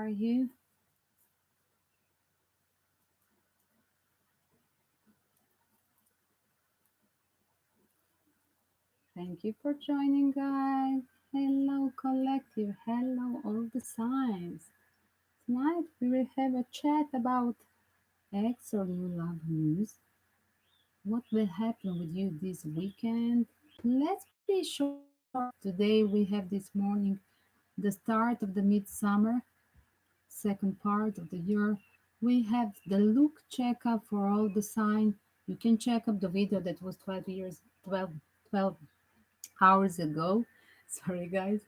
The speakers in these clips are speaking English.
are you? Thank you for joining, guys. Hello, collective. Hello, all the signs. Tonight we will have a chat about ex or new love news. What will happen with you this weekend? Let's be short. Today we have this morning the start of the midsummer, second part of the year. We have the look checkup for all the sign. You can check up the video that was 12 hours ago. Sorry, guys.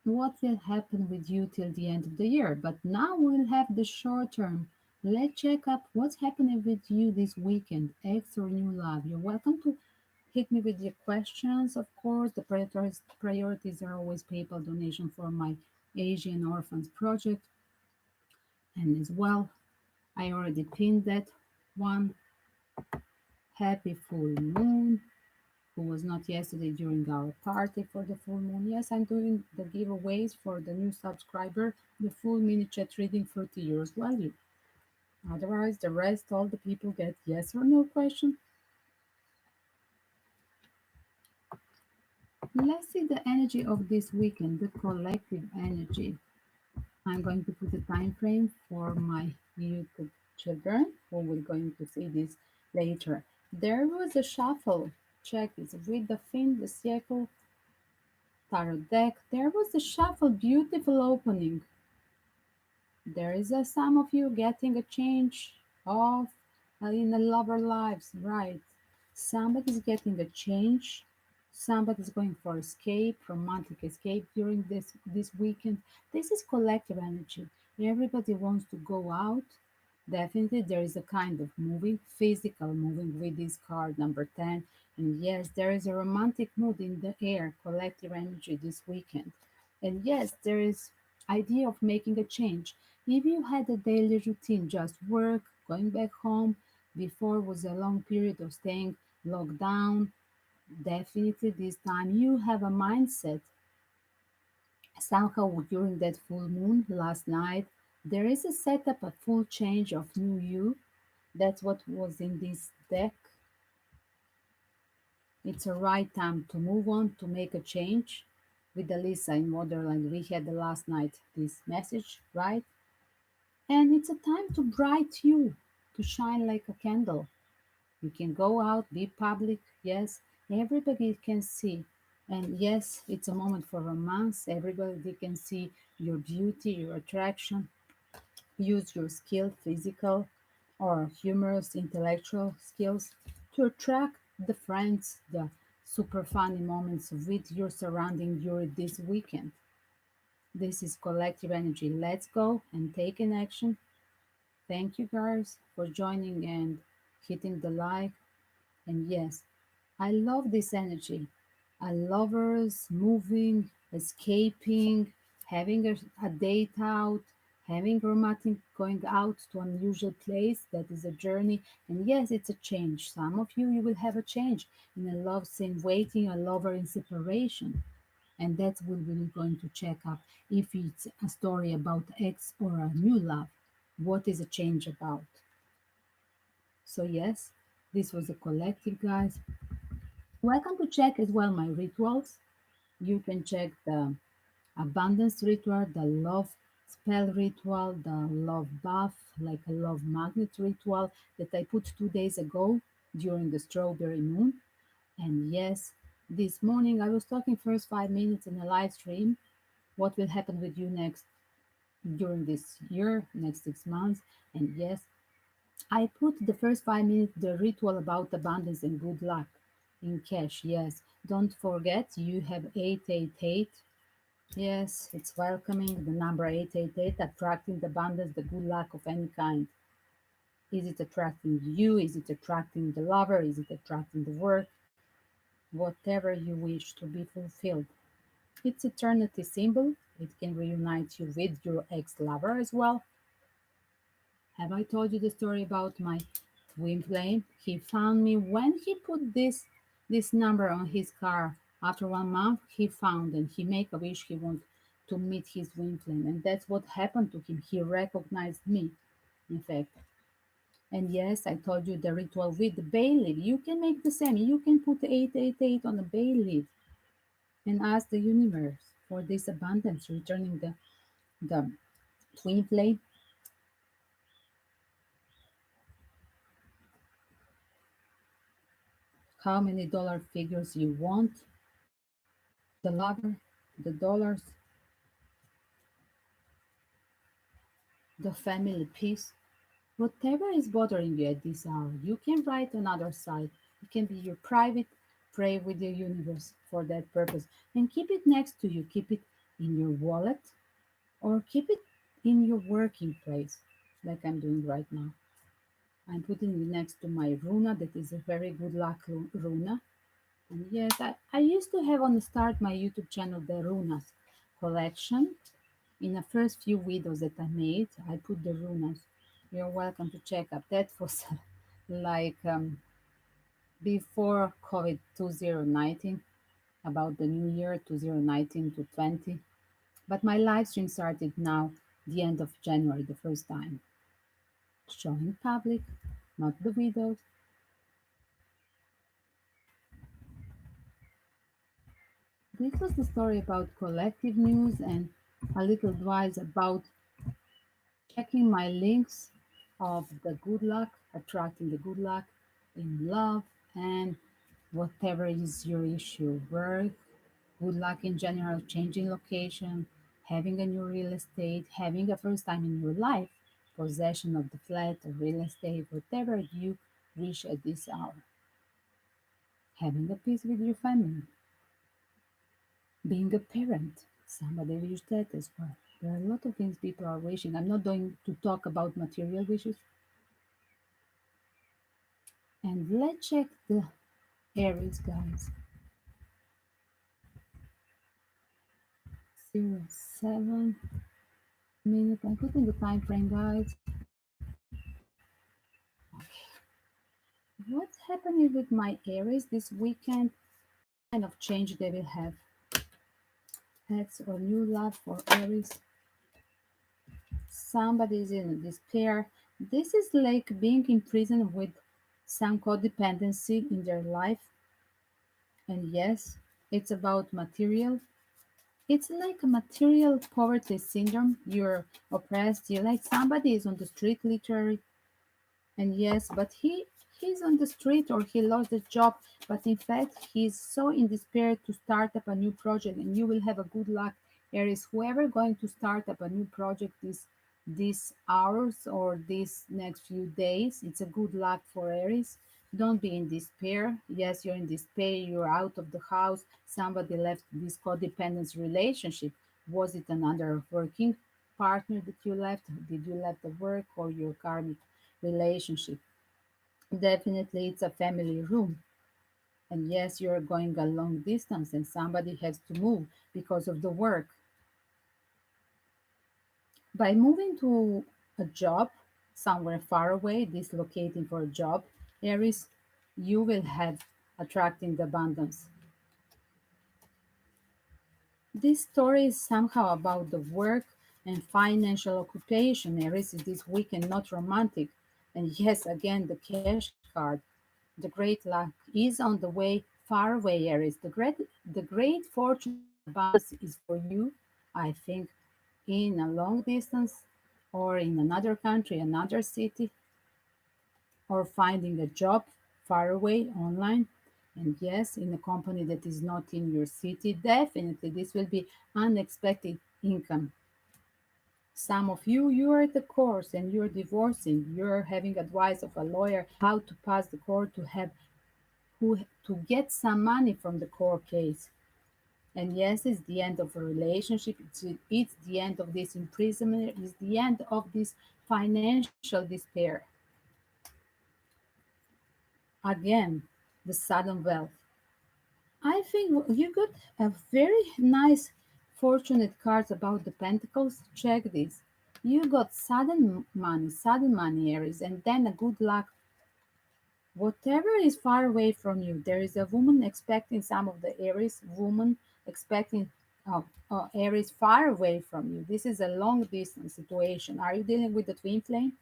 What will happen with you till the end of the year? But now we'll have the short term. Let's check up what's happening with you this weekend, ex or new love. You're welcome to hit me with your questions. Of course, the priorities are always PayPal donation for my Asian Orphans Project. And as well, I already pinned that one. Happy full moon, who was not yesterday during our party for the full moon. Yes, I'm doing the giveaways for the new subscriber, the full mini chat reading, 30 euros value. Otherwise, the rest, all the people get yes or no question. Let's see the energy of this weekend, the collective energy. I'm going to put a time frame for my YouTube children who will going to see this later. There was a shuffle. Check this with the fin, the circle, tarot deck. There was a shuffle, beautiful opening. There is some of you getting a change of in the lover lives, right? Somebody's getting a change. Somebody's going for escape, romantic escape during this weekend. This is collective energy. Everybody wants to go out. Definitely, there is a kind of moving, physical moving with this card number 10. And yes, there is a romantic mood in the air, collective energy this weekend. And yes, there is idea of making a change. If you had a daily routine, just work, going back home, before was a long period of staying locked down, definitely this time you have a mindset. Somehow during that full moon last night, there is a setup, a full change of new you. That's what was in this deck. It's a right time to move on, to make a change. With Alyssa in Wonderland, we had the last night this message, right? And it's a time to bright you, to shine like a candle. You can go out, be public, yes, everybody can see. And yes, it's a moment for romance. Everybody can see your beauty, your attraction. Use your skill, physical or humorous, intellectual skills to attract the friends, the super funny moments with your surrounding during this weekend. This is collective energy. Let's go and take an action. Thank you guys for joining and hitting the like. And yes, I love this energy. I lovers moving, escaping, having a date out, having romantic, going out to an unusual place. That is a journey. And yes, it's a change. Some of you will have a change in a love scene, waiting, a lover in separation. And that's what we're going to check up. If it's a story about ex or a new love, what is a change about? So yes, this was a collective, guys. Welcome to check as well my rituals. You can check the abundance ritual, the love spell ritual, the love buff, like a love magnet ritual that I put 2 days ago during the strawberry moon. And yes, this morning I was talking first 5 minutes in a live stream. What will happen with you next during this year, next 6 months? And yes, I put the first 5 minutes the ritual about abundance and good luck in cash. Yes, don't forget you have 888. Yes, it's welcoming the number 888, attracting the abundance, the good luck of any kind. Is it attracting you? Is it attracting the lover? Is it attracting the work? Whatever you wish to be fulfilled. It's eternity symbol. It can reunite you with your ex-lover as well. Have I told you the story about my twin flame? He found me when he put this number on his car. After 1 month, he found and he make a wish he want to meet his twin flame. And that's what happened to him. He recognized me, in fact. And yes, I told you the ritual with the bay leaf. You can make the same. You can put 888 on a bay leaf and ask the universe for this abundance, returning the twin flame. How many dollar figures you want, the lover, the dollars, the family peace. Whatever is bothering you at this hour, you can write another side. It can be your private, pray with the universe for that purpose. And keep it next to you. Keep it in your wallet or keep it in your working place, like I'm doing right now. I'm putting it next to my runa, that is a very good luck runa. And yes, I used to have on the start my YouTube channel the runas collection. In the first few videos that I made, I put the runas. You're welcome to check up. That was like before COVID 2019, about the new year 2019 to 20. But my live stream started now, the end of January, the first time, showing public, not the videos. This was the story about collective news and a little advice about checking my links of the good luck, attracting the good luck in love and whatever is your issue, work, good luck in general, changing location, having a new real estate, having a first time in your life, possession of the flat or real estate, whatever you wish at this hour, having a peace with your family, being a parent. Somebody wished that as well. There are a lot of things people are wishing. I'm not going to talk about material wishes. And let's check the Aries, guys. 07 minute. I'm putting the time frame, guys. What's happening with my Aries this weekend? Kind of change they will have. Pets or new love for Aries. Somebody's in despair. This is like being in prison with some codependency in their life. And yes, it's about material. It's like a material poverty syndrome. You're oppressed. You're like somebody is on the street, literally. And yes, but he's on the street or he lost his job. But in fact, he's so in despair to start up a new project. And you will have a good luck, Aries. Whoever going to start up a new project these hours or these next few days, it's a good luck for Aries. Don't be in despair. Yes, you're in despair. You're out of the house. Somebody left this codependence relationship. Was it another working partner that you left? Did you left the work or your karmic relationship? Definitely, it's a family room. And yes, you're going a long distance and somebody has to move because of the work. By moving to a job somewhere far away, dislocating for a job, Aries, you will have attracting the abundance. This story is somehow about the work and financial occupation. Aries is this weekend not romantic. And yes, again, the cash card, the great luck is on the way far away, Aries. The great fortune and abundance is for you, I think, in a long distance or in another country, another city, or finding a job far away online. And yes, in a company that is not in your city, definitely this will be unexpected income. Some of you, you are at the course and you're divorcing. You're having advice of a lawyer how to pass the court to have who to get some money from the court case. And yes, it's the end of a relationship. It's the end of this imprisonment. It's the end of this financial despair. Again, the sudden wealth. I think you got a very nice, fortunate cards about the Pentacles. Check this. You got sudden money, Aries, and then a good luck. Whatever is far away from you, there is a woman expecting some of the Aries woman expecting Aries far away from you. This is a long distance situation. Are you dealing with the twin flame?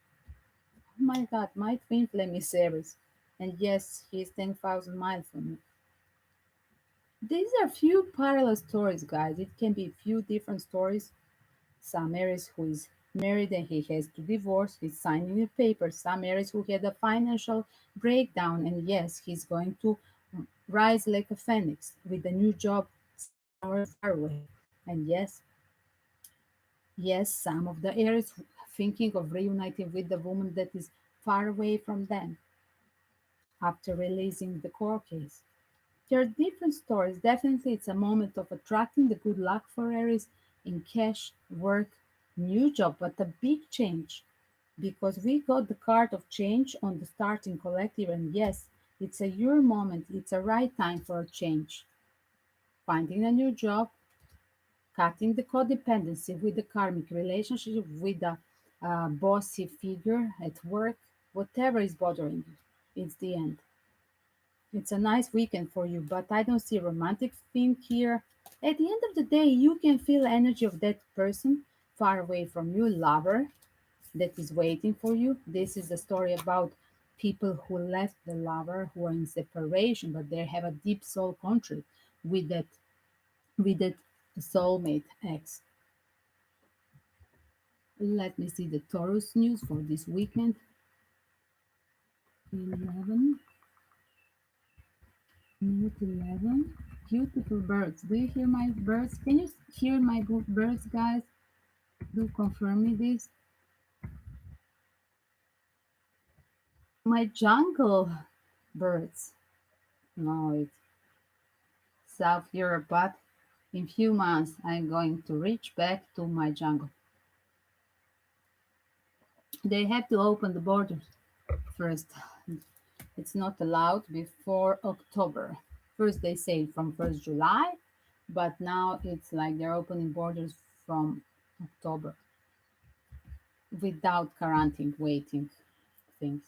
Oh my God, my twin flame is Aries. And yes, he's 10,000 miles from me. These are few parallel stories, guys. It can be few different stories. Some Aries who is married and he has to divorce, he's signing a paper. Some Aries who had a financial breakdown, and yes, he's going to rise like a phoenix with a new job somewhere far away. And yes, some of the Aries thinking of reuniting with the woman that is far away from them after releasing the court case. There are different stories. Definitely, it's a moment of attracting the good luck for Aries in cash, work, new job, but a big change because we got the card of change on the starting collective. And yes, it's a your moment, it's a right time for a change. Finding a new job, cutting the codependency with the karmic relationship with the bossy figure at work, whatever is bothering you, it's the end. It's a nice weekend for you, but I don't see a romantic theme here. At the end of the day, you can feel the energy of that person far away from you, lover that is waiting for you. This is a story about people who left the lover, who are in separation, but they have a deep soul contract with that soulmate ex. Let me see the Taurus news for this weekend. 11, minute 11. Beautiful birds. Do you hear my birds? Can you hear my birds, guys? Do confirm me this. My jungle birds. No, it's South Europe, but in few months I'm going to reach back to my jungle. They have to open the borders first. It's not allowed before October. First they say from 1st July, but now it's like they're opening borders from October without quarantine waiting things.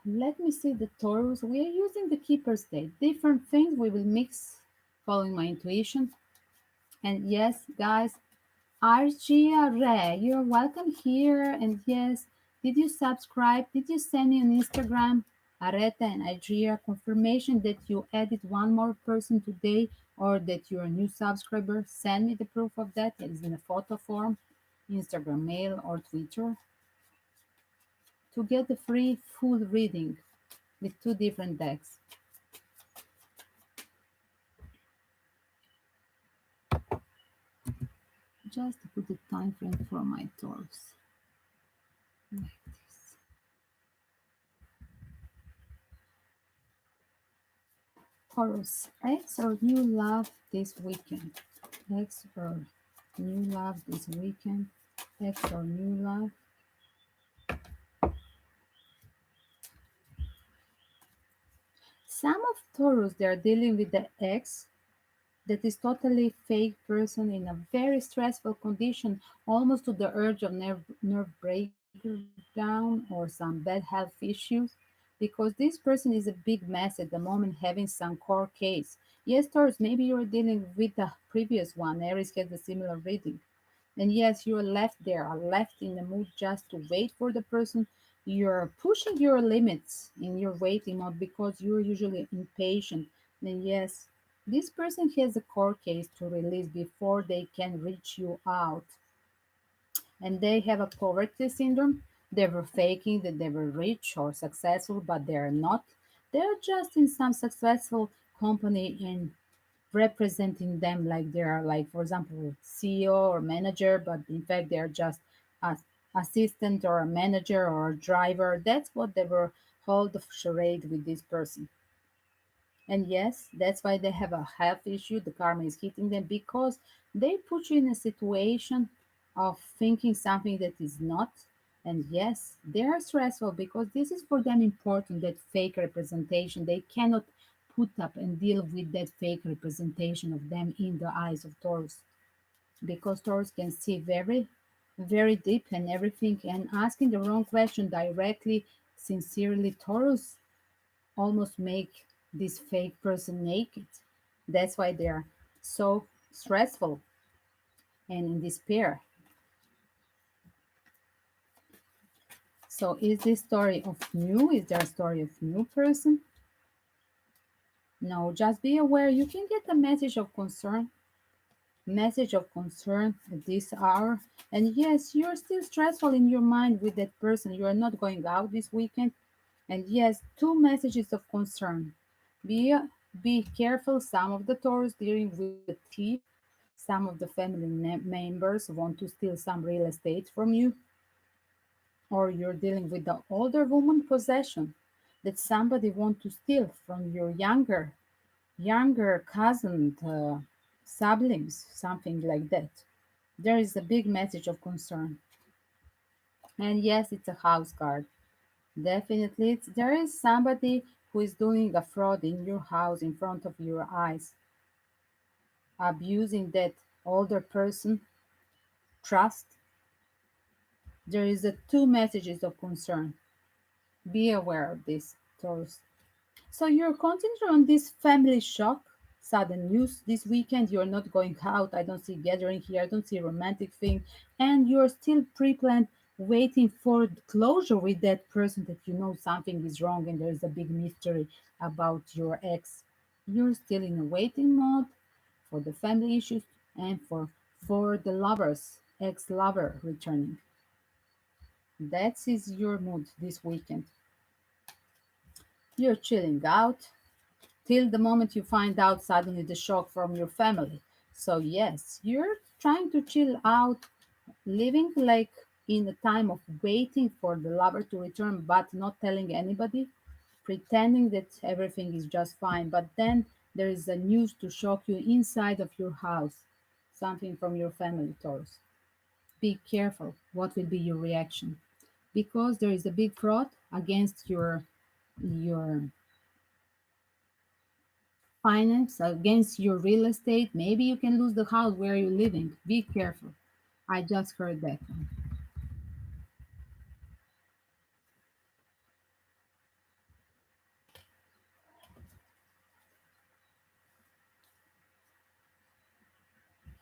Let me see the Taurus. We are using the keeper state. Different things we will mix following my intuition. And yes, guys, Argia Re, you're welcome here. And yes, did you subscribe? Did you send me on Instagram, Areta and Argia, confirmation that you added one more person today or that you're a new subscriber? Send me the proof of that. It is in a photo form, Instagram, mail, or Twitter to get the free full reading with two different decks. Just to put the time frame for my Taurus. Like this. Taurus, ex or new love this weekend? Ex or new love this weekend? Ex or new love? Some of Taurus, they're dealing with the ex that is totally fake person in a very stressful condition, almost to the urge of nerve breakdown or some bad health issues, because this person is a big mess at the moment having some court case. Yes, Taurus, maybe you're dealing with the previous one. Aries has a similar reading. And yes, you're left there, are left in the mood just to wait for the person. You're pushing your limits in your waiting mode because you're usually impatient. And yes, this person has a court case to release before they can reach you out. And they have a poverty syndrome. They were faking that they were rich or successful, but they're not. They're just in some successful company and representing them like they're like, for example, CEO or manager, but in fact they're just a assistant or a manager or a driver. That's what they were hold the charade with this person. And yes, that's why they have a health issue. The karma is hitting them because they put you in a situation of thinking something that is not. And yes, they are stressful because this is for them important, that fake representation. They cannot put up and deal with that fake representation of them in the eyes of Taurus because Taurus can see very, very deep and everything. And asking the wrong question directly, sincerely, Taurus almost make this fake person naked. That's why they're so stressful and in despair. So is this story of new? Is there a story of new person? No, just be aware you can get a message of concern at this hour. And yes, you're still stressful in your mind with that person. You are not going out this weekend. And yes, two messages of concern. Be be careful. Some of the Taurus dealing with the thief. Some of the family members want to steal some real estate from you, or you're dealing with the older woman possession that somebody want to steal from your younger cousin, siblings, something like that. There is a big message of concern. And yes, it's a house card. Definitely, there is somebody who is doing a fraud in your house in front of your eyes, abusing that older person trust. There is a two messages of concern. Be aware of this, Taurus. So you're concentrating on this family shock, sudden news this weekend. You're not going out. I don't see gathering here. I don't see romantic thing, and you're still pre-planned, waiting for closure with that person that you know something is wrong and there is a big mystery about your ex. You're still in a waiting mode for the family issues and for the lovers, ex-lover returning. That is your mood this weekend. You're chilling out till the moment you find out suddenly the shock from your family. So, yes, you're trying to chill out, living like in a time of waiting for the lover to return, but not telling anybody, pretending that everything is just fine. But then there is a news to shock you inside of your house, something from your family, Taurus. Be careful what will be your reaction because there is a big fraud against your finance, against your real estate. Maybe you can lose the house where you're living. Be careful. I just heard that one.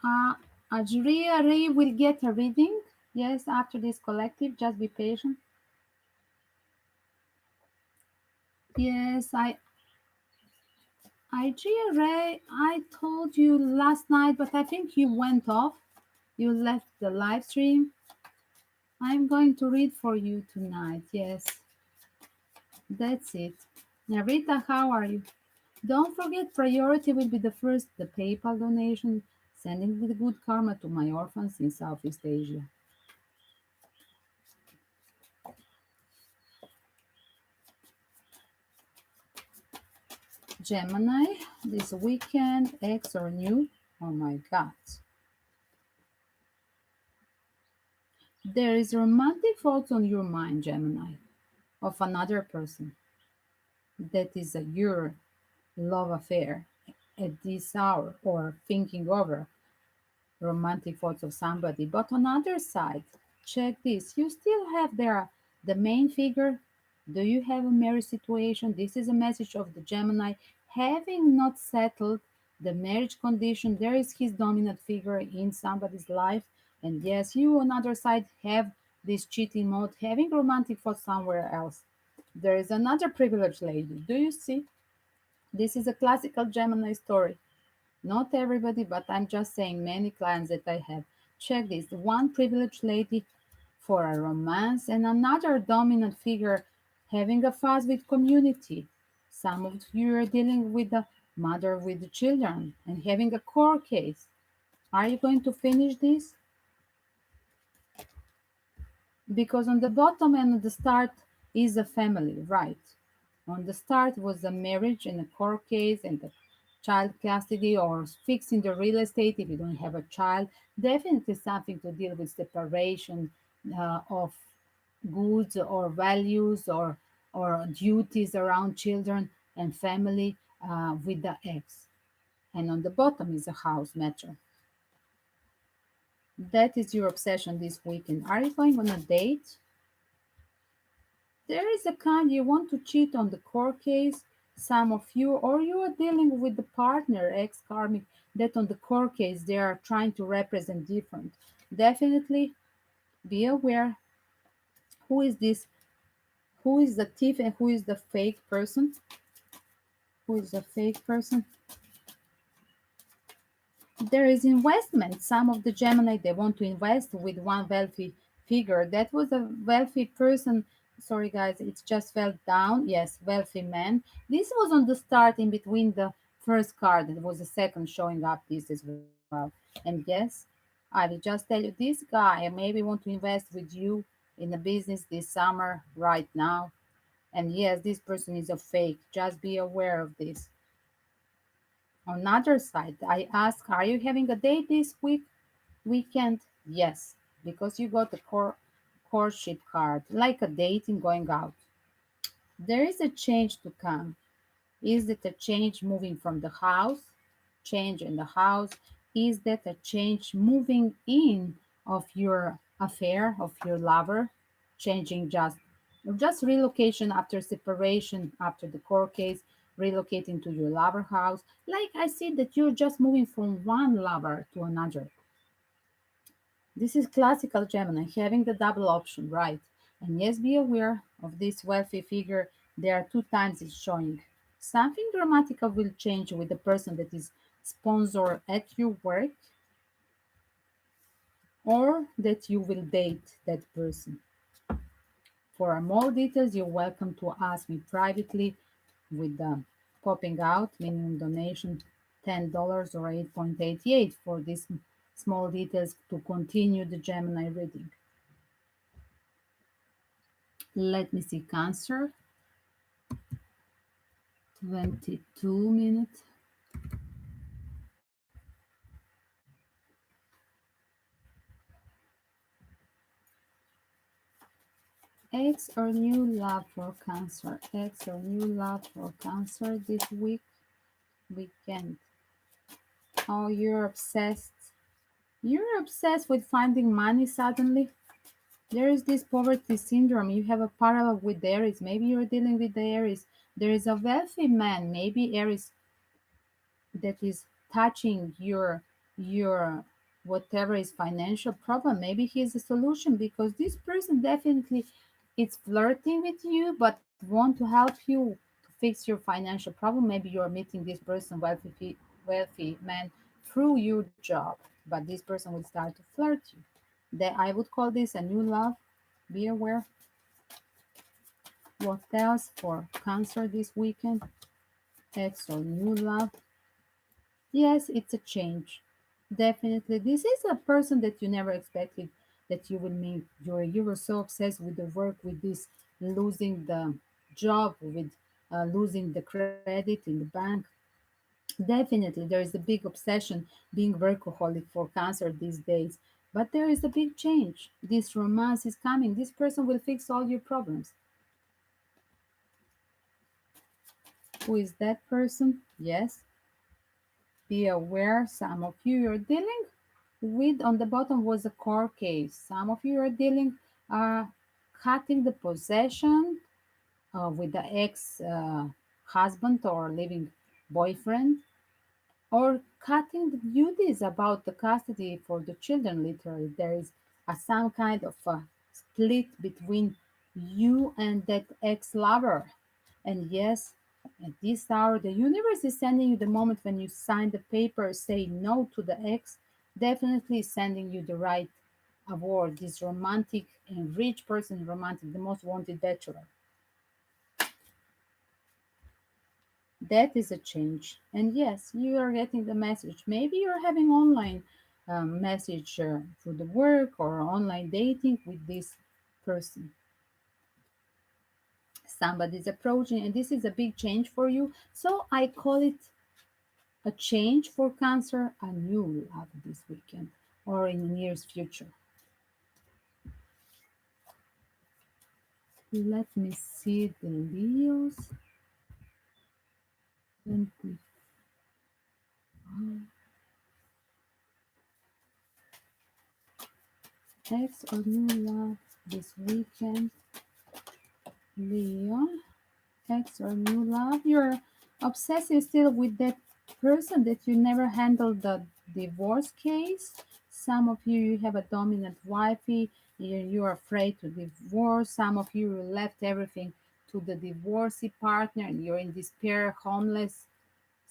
Uh, Ajria Ray will get a reading. Yes, after this collective, just be patient. Yes, Ajria Ray, I told you last night, but I think you went off. You left the live stream. I'm going to read for you tonight. Yes, that's it. Now, Rita, how are you? Don't forget, priority will be the first, the PayPal donation, sending with good karma to my orphans in Southeast Asia. Gemini, this weekend, ex or new? Oh my God. There is romantic thoughts on your mind, Gemini, of another person. That is your love affair at this hour, or thinking over romantic thoughts of somebody. But on other side, check this. You still have there the main figure. Do you have a marriage situation? This is a message of the Gemini. Having not settled the marriage condition, there is his dominant figure in somebody's life. And yes, you on other side have this cheating mode, having romantic thoughts somewhere else. There is another privileged lady. Do you see? This is a classical Gemini story. Not everybody, but I'm just saying many clients that I have. Check this. One privileged lady for a romance and another dominant figure having a fuss with community. Some of you are dealing with the mother with the children and having a court case. Are you going to finish this? Because on the bottom and on the start is a family, right? On the start was a marriage and a court case and the child custody or fixing the real estate if you don't have a child. Definitely something to deal with separation of goods or values or duties around children and family with the ex. And on the bottom is a house matter. That is your obsession this weekend. Are you going on a date? There is a kind you want to cheat on the court case, some of you, or you are dealing with the partner, ex karmic, that on the court case they are trying to represent different. Definitely be aware who is this, who is the thief and who is the fake person. Who is the fake person? There is investment. Some of the Gemini, they want to invest with one wealthy figure. That was a wealthy person. Sorry, guys, it just fell down. Yes, wealthy man. This was on the start in between the first card. It was the second showing up this as well. And yes, I will just tell you this guy maybe want to invest with you in a business this summer right now. And yes, this person is a fake. Just be aware of this. On the other side, I ask, are you having a date this weekend? Yes, because you got the courtship card, like a dating going out. There is a change to come. Is it a change moving from the house? Change in the house? Is that a change moving in of your affair, of your lover? Changing just relocation after separation, after the court case, relocating to your lover house. Like I see that you're just moving from one lover to another. This is classical Gemini, having the double option, right? And yes, be aware of this wealthy figure. There are two times it's showing. Something dramatical will change with the person that is sponsor at your work or that you will date that person. For more details, you're welcome to ask me privately with the popping out minimum donation $10 or 8.88 for these small details to continue the Gemini reading. Let me see, Cancer, 22 minutes. Ex or new love for Cancer. Ex or new love for Cancer this weekend. Oh, you're obsessed. You're obsessed with finding money suddenly. There is this poverty syndrome. You have a parallel with Aries. Maybe you're dealing with the Aries. There is a wealthy man, maybe Aries, that is touching your whatever is financial problem. Maybe he's a solution because this person definitely is flirting with you but want to help you to fix your financial problem. Maybe you're meeting this person, wealthy man, through your job, but this person will start to flirt you. That I would call this a new love. Be aware. What else for Cancer this weekend? Ex or new love? Yes, it's a change. Definitely. This is a person that you never expected that you will meet. You were so obsessed with the work, with this losing the job, with losing the credit in the bank. Definitely, there is a big obsession being workaholic for Cancer these days. But there is a big change. This romance is coming. This person will fix all your problems. Who is that person? Yes, be aware. Some of you are dealing with, on the bottom was a court case. Some of you are dealing, cutting the possession with the ex husband or living boyfriend, or cutting the duties about the custody for the children. Literally, there is some kind of a split between you and that ex lover. And yes, at this hour, the universe is sending you the moment when you sign the paper, say no to the ex, definitely sending you the right award. This romantic and rich person, romantic, the most wanted bachelor. That is a change. And yes, you are getting the message. Maybe you're having online message through the work or online dating with this person. Somebody's approaching, and this is a big change for you. So I call it a change for Cancer, a new love this weekend or in the nearest future. Let me see the Leos. 25. Ex or new love this weekend. Leo, ex or new love. You're obsessed still with that person that you never handled the divorce case. Some of you, you have a dominant wifey, you're afraid to divorce. Some of you left everything to the divorcee partner and you're in despair, homeless.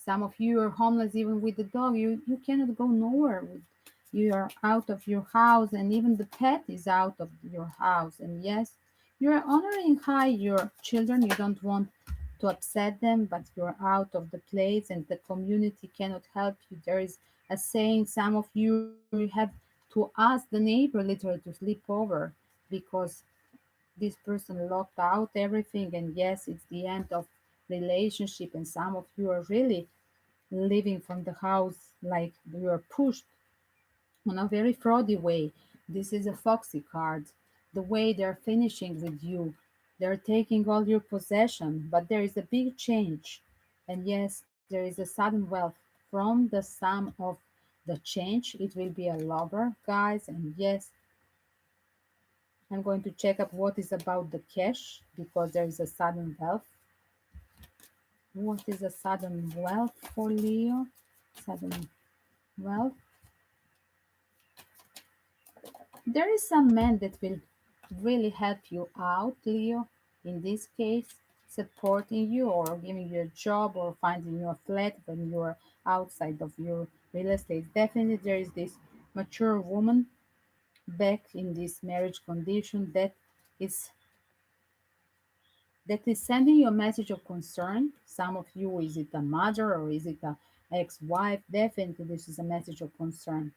Some of you are homeless even with the dog. You cannot go nowhere. You are out of your house, and even the pet is out of your house. And yes, you are honoring high your children. You don't want to upset them, but you're out of the place, and the community cannot help you. There is a saying: some of you have to ask the neighbor literally to sleep over because this person locked out everything. And yes, it's the end of relationship, and some of you are really living from the house like you are pushed on a very fraudy way. This is a foxy card. The way they're finishing with you, they're taking all your possession, but there is a big change. And yes, there is a sudden wealth from the sum of the change. It will be a lover, guys. And yes, I'm going to check up what is about the cash because there is a sudden wealth. What is a sudden wealth for Leo? Sudden wealth. There is some man that will really help you out, Leo, in this case, supporting you or giving you a job or finding you a flat when you're outside of your real estate. Definitely, there is this mature woman back in this marriage condition is that is sending you a message of concern. Some of you, is it a mother or is it a ex-wife? Definitely, this is a message of concern.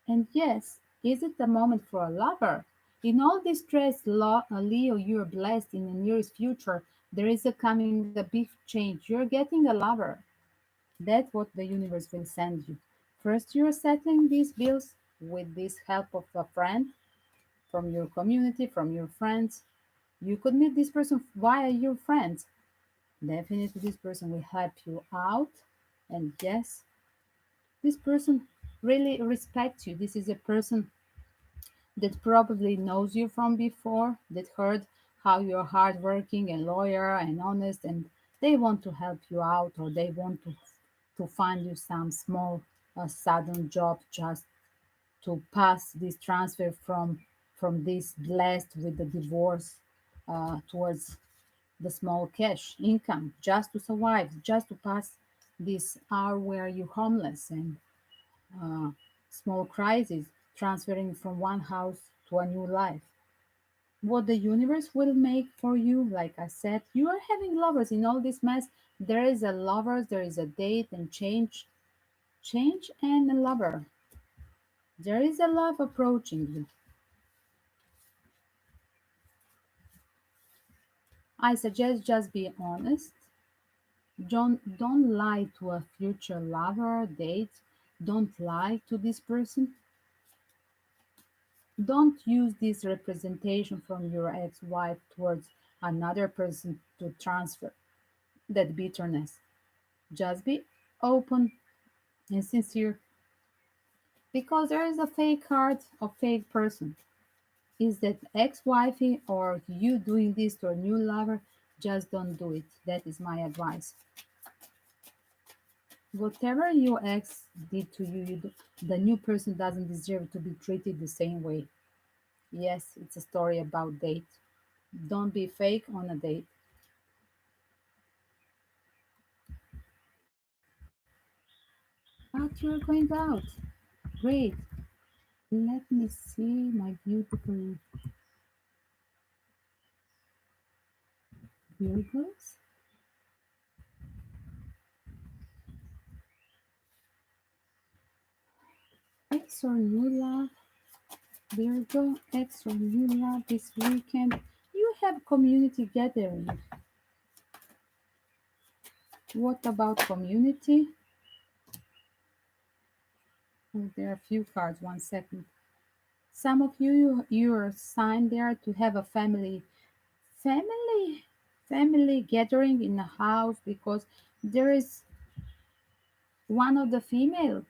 And yes, is it the moment for a lover? In all this stress, Leo, you're blessed in the nearest future. There is a coming a big change. You're getting a lover. That's what the universe will send you. First, you're settling these bills with this help of a friend from your community, from your friends. You could meet this person via your friends. Definitely, this person will help you out. And yes, this person really respects you. This is a person that probably knows you from before, that heard how you're hardworking and loyal and honest, and they want to help you out or they want to find you some small sudden job just to pass this transfer from this blessed with the divorce towards the small cash income just to survive, just to pass this hour where you're homeless and uh, small crisis, transferring from one house to a new life. What the universe will make for you, like I said, you are having lovers in all this mess. There is a lovers, there is a date and change and a lover. There is a love approaching you. I suggest just be honest. Don't lie to a future lover, date. Don't lie to this person. Don't use this representation from your ex wife towards another person to transfer that bitterness. Just be open and sincere because there is a fake heart of fake person. Is that ex wifey or you doing this to a new lover? Just don't do it. That is my advice. Whatever your ex did to you, the new person doesn't deserve to be treated the same way. Yes, it's a story about date. Don't be fake on a date. But you're going out. Great. Let me see my beautiful Virgos. Ex or new love, Virgo, ex or new love this weekend. You have community gathering. What about community? Oh, there are a few cards. One second. Some of you are signed there to have a family family gathering in a house because there is one of the female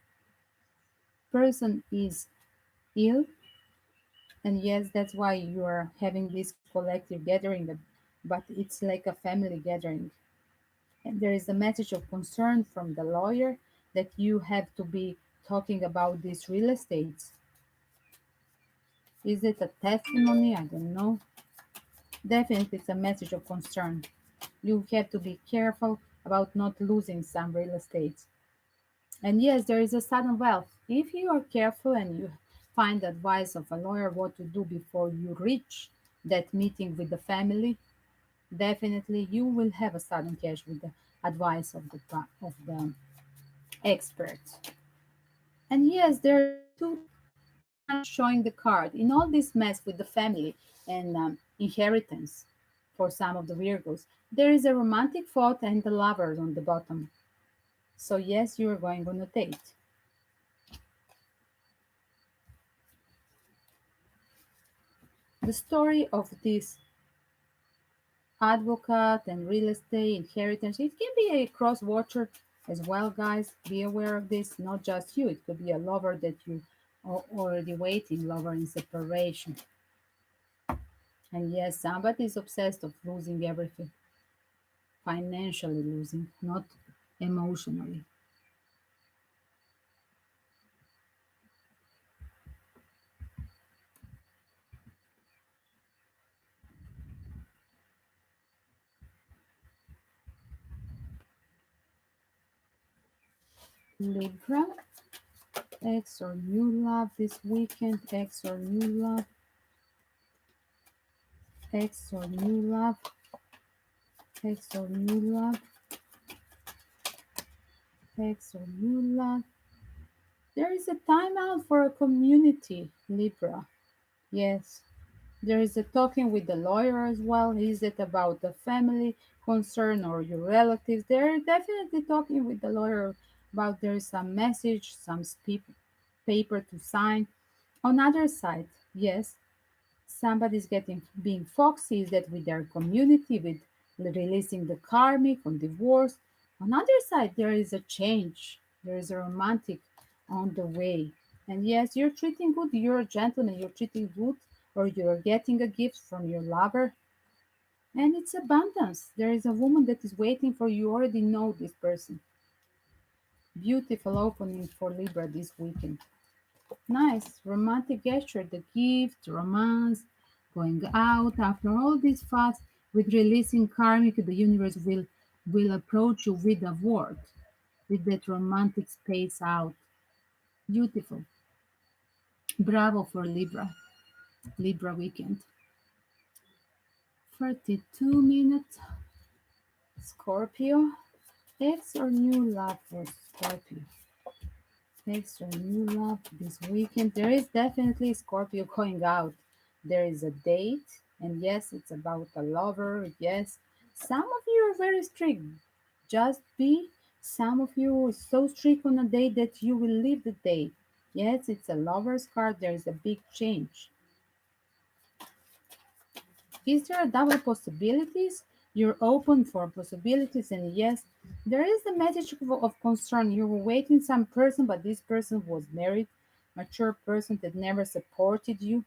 person is ill, and yes, that's why you are having this collective gathering, but it's like a family gathering. And there is a message of concern from the lawyer that you have to be talking about these real estates. Is it a testimony? I don't know. Definitely, it's a message of concern. You have to be careful about not losing some real estate. And yes, there is a sudden wealth. If you are careful and you find advice of a lawyer what to do before you reach that meeting with the family, definitely you will have a sudden cash with the advice of the expert. And yes, there is two times showing the card in all this mess with the family and inheritance for some of the Virgos. There is a romantic thought and the lovers on the bottom. So yes, you are going on a date. The story of this advocate and real estate inheritance, it can be a cross watcher as well, guys. Be aware of this. Not just you. It could be a lover that you are already waiting, lover in separation. And yes, somebody is obsessed of losing everything, financially losing, not emotionally. Libra, ex or new love this weekend, ex or new love, ex or new love, ex or new love, ex or new love. There is a time out for a community, Libra. Yes. There is a talking with the lawyer as well. Is it about the family concern or your relatives? They're definitely talking with the lawyer about there is some message, some paper to sign. On other side, yes, somebody's getting being foxy. Is that with their community, with releasing the karmic on divorce? On other side, there is a change. There is a romantic on the way. And yes, you're treating good. You're a gentleman. You're treating good, or you're getting a gift from your lover. And it's abundance. There is a woman that is waiting for you. You already know this person. Beautiful opening for Libra this weekend. Nice romantic gesture, the gift, romance, going out. After all this fast with releasing karmic, the universe will approach you with a word, with that romantic space out. Beautiful. Bravo for Libra. Libra weekend. 32 minutes. Scorpio. Ex or new love for Scorpio. Ex or new love this weekend. There is definitely Scorpio going out. There is a date, and yes, it's about a lover. Yes, some of you are very strict. Just be. Some of you are so strict on a date that you will leave the date. Yes, it's a lover's card. There is a big change. Is there a double possibilities? You're open for possibilities, and yes, there is a message of concern. You were waiting some person, but this person was married, mature person that never supported you.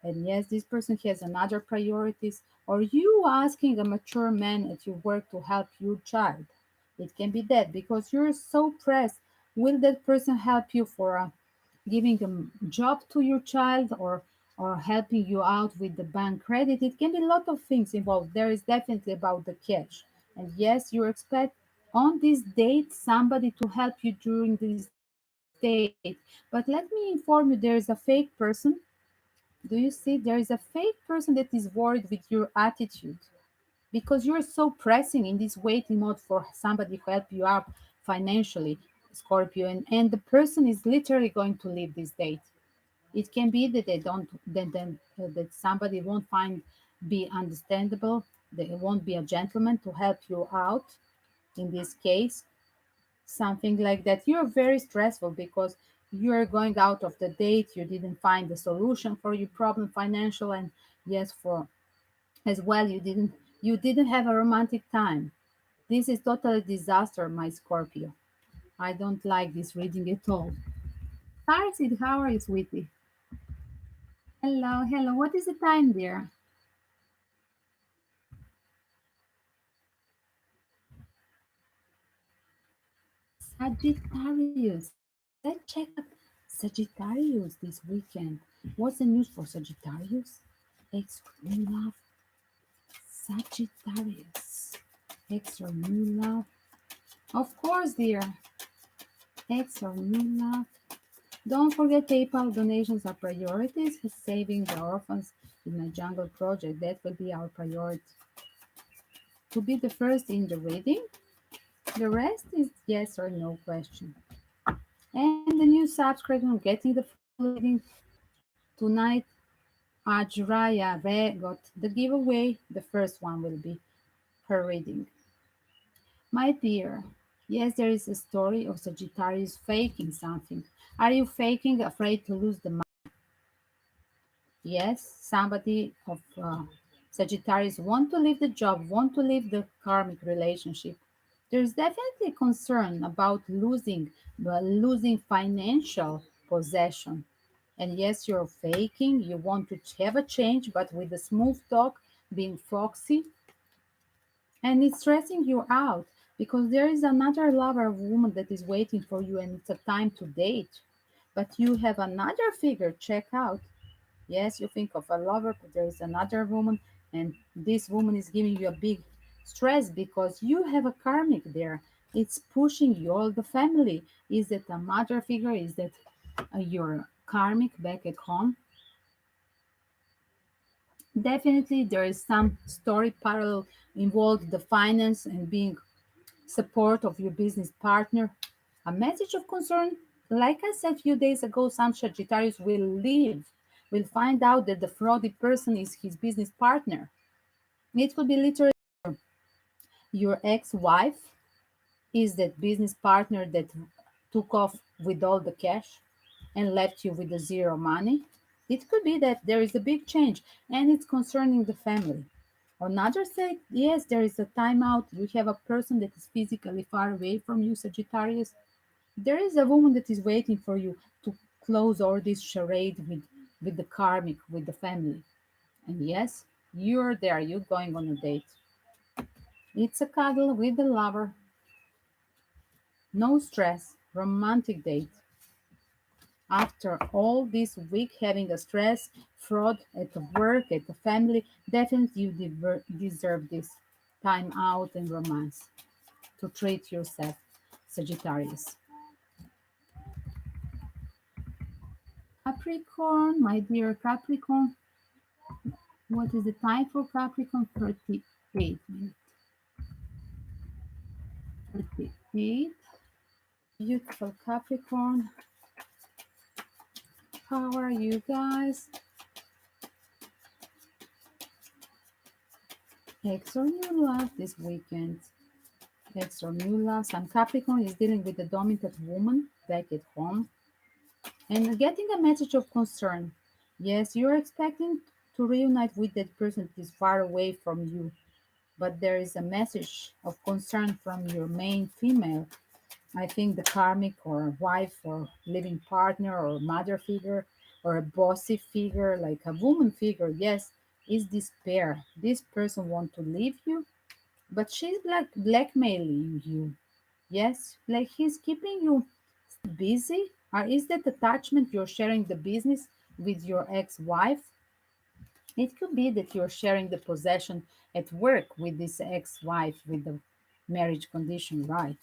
And yes, this person has another priorities. Or you asking a mature man at your work to help your child. It can be that because you're so pressed. Will that person help you for giving a job to your child or helping you out with the bank credit? It can be a lot of things involved. There is definitely about the cash. And yes, you expect on this date somebody to help you during this date. But let me inform you, there is a fake person. Do you see? There is a fake person that is worried with your attitude because you're so pressing in this waiting mode for somebody to help you out financially, Scorpio, and the person is literally going to leave this date. It can be that they don't, that somebody won't find be understandable. They won't be a gentleman to help you out. In this case, something like that. You're very stressful because you're going out of the date. You didn't find the solution for your problem, financial, and yes, for as well. You didn't have a romantic time. This is totally disaster, my Scorpio. I don't like this reading at all. Hi, Sid. How are you, sweetie? Hello, hello. What is the time there? Sagittarius. Let's check up Sagittarius this weekend. What's the news for Sagittarius? Extreme love, Sagittarius. Extra new love. Of course, dear. Extra new love. Don't forget PayPal donations are priorities. Saving the orphans in the jungle project. That will be our priority. To be the first in the reading, the rest is yes or no question. And the new subscriber getting the full reading tonight. Ajraya Re got the giveaway. The first one will be her reading. My dear, yes, there is a story of Sagittarius faking something. Are you faking, afraid to lose the money? Yes, somebody of Sagittarius want to leave the job, want to leave the karmic relationship. There's definitely concern about losing financial possession. And yes, you're faking, you want to have a change, but with a smooth talk, being foxy, and it's stressing you out because there is another lover woman that is waiting for you and it's a time to date. But you have another figure, check out. Yes, you think of a lover, but there is another woman, and this woman is giving you a big stress because you have a karmic there. It's pushing you, all the family. Is it a mother figure? Is that your karmic back at home? Definitely, there is some story parallel involved the finance and being support of your business partner. A message of concern, like I said a few days ago, some Sagittarius will leave, will find out that the fraudy person is his business partner. It could be literally your ex-wife is that business partner that took off with all the cash and left you with the zero money. It could be that there is a big change and it's concerning the family. On other side, yes, there is a timeout. You have a person that is physically far away from you, Sagittarius. There is a woman that is waiting for you to close all this charade with the karmic, with the family. And yes, you're there, you're going on a date. It's a cuddle with the lover, no stress, romantic date. After all this week having a stress, fraud at the work, at the family, definitely you deserve this time out and romance to treat yourself, Sagittarius. Capricorn, my dear Capricorn, what is the time for Capricorn? 38 minutes. 38. Beautiful Capricorn. How are you guys? Extra new love this weekend. Extra new love. Some Capricorn is dealing with a dominant woman back at home and getting a message of concern. Yes, you're expecting to reunite with that person that is far away from you, but there is a message of concern from your main female. I think the karmic or wife or living partner or mother figure or a bossy figure, like a woman figure, yes, is despair. This person want to leave you, but she's blackmailing you. Yes, like he's keeping you busy. Or is that attachment you're sharing the business with your ex-wife? It could be that you're sharing the possession at work with this ex-wife with the marriage condition, right?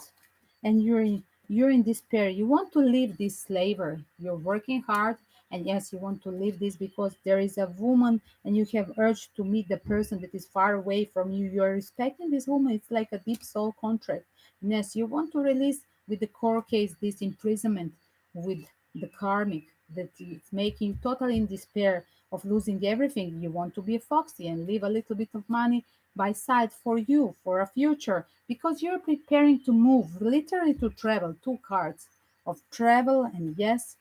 And you're in despair. You want to leave this slavery. You're working hard, and yes, you want to leave this because there is a woman, and you have urge to meet the person that is far away from you. You are respecting this woman. It's like a deep soul contract. And yes, you want to release with the court case this imprisonment with the karmic that is making you totally in despair of losing everything. You want to be a foxy and leave a little bit of money by side for you for a future because you're preparing to move, literally to travel. Two cards of travel and yes,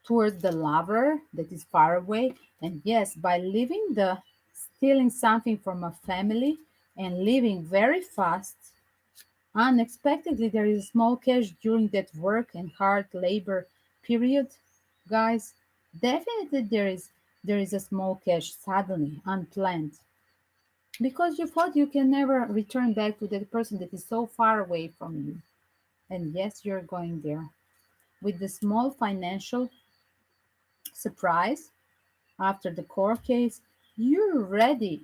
towards the lover that is far away. And yes, by leaving the stealing something from a family and leaving very fast, unexpectedly, there is a small cash during that work and hard labor period. Guys, definitely there is a small cash suddenly, unplanned. Because you thought you can never return back to that person that is so far away from you. And yes, you're going there. With the small financial surprise after the court case, you're ready.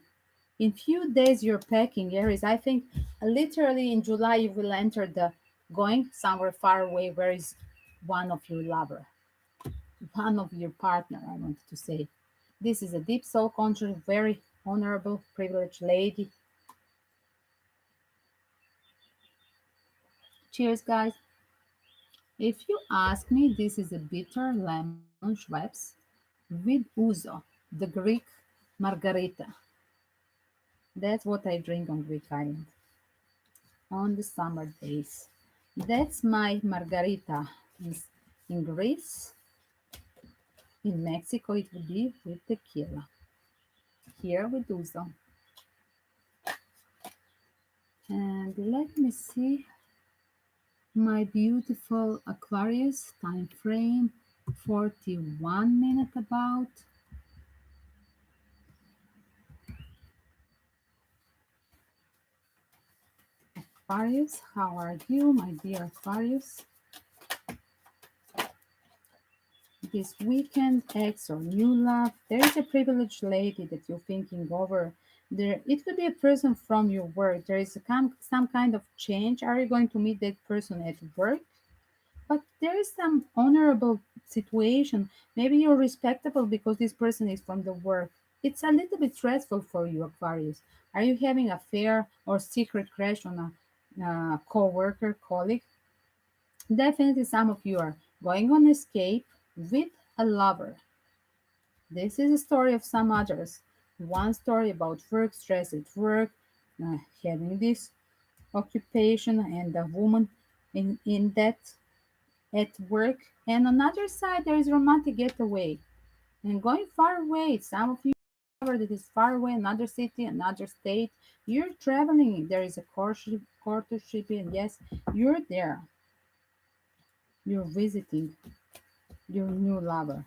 In few days, you're packing, Aries. I think literally in July, you will enter the going somewhere far away where is one of your lover, one of your partner, I wanted to say. This is a deep soul conscious, very honorable, privileged lady. Cheers, guys. If you ask me, this is a bitter lemon Schweppes with ouzo, the Greek margarita. That's what I drink on Greek island on the summer days. That's my margarita. In Greece, in Mexico, it would be with tequila. Here with ouzo. And let me see my beautiful Aquarius time frame 41 minutes about. Aquarius, how are you, my dear Aquarius? This weekend, ex or new love, there is a privileged lady that you're thinking over. There, it could be a person from your work. There is some kind of change. Are you going to meet that person at work? But there is some honorable situation. Maybe you're respectable because this person is from the work. It's a little bit stressful for you, Aquarius. Are you having affair or secret crush on a co-worker, colleague? Definitely some of you are going on escape with a lover. This is a story of some others. One story about work, stress at work, having this occupation and a woman in that at work. And on the other side, there is romantic getaway. And going far away, some of you discover that is far away, another city, another state. You're traveling. There is a courtship, and yes, you're there. You're visiting your new lover.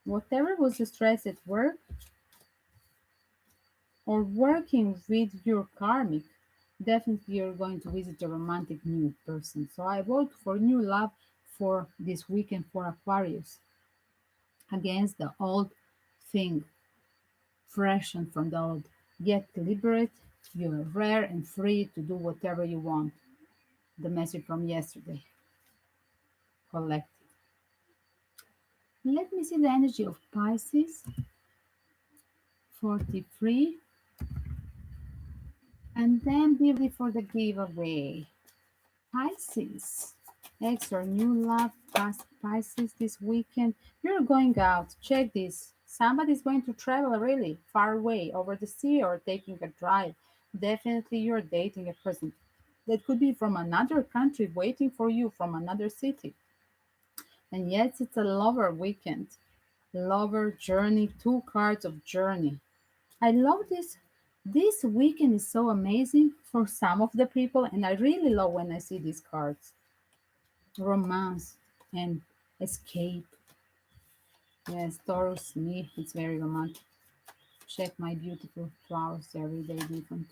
Whatever was the stress at work or working with your karmic, definitely you're going to visit a romantic new person. So I vote for new love for this weekend for Aquarius against the old thing, freshen from the old. Get liberate. You're rare and free to do whatever you want. The message from yesterday. Collect. Let me see the energy of Pisces. 43. And then be ready for the giveaway. Pisces. Ex or new love past Pisces this weekend. You're going out. Check this. Somebody's going to travel really far away over the sea or taking a drive. Definitely you're dating a person that could be from another country waiting for you from another city. And yet it's a lover weekend. Lover journey, two cards of journey. I love this. This weekend is so amazing for some of the people, and I really love when I see these cards. Romance and escape. Yes, Taurus, me, it's very romantic. Check my beautiful flowers every day different.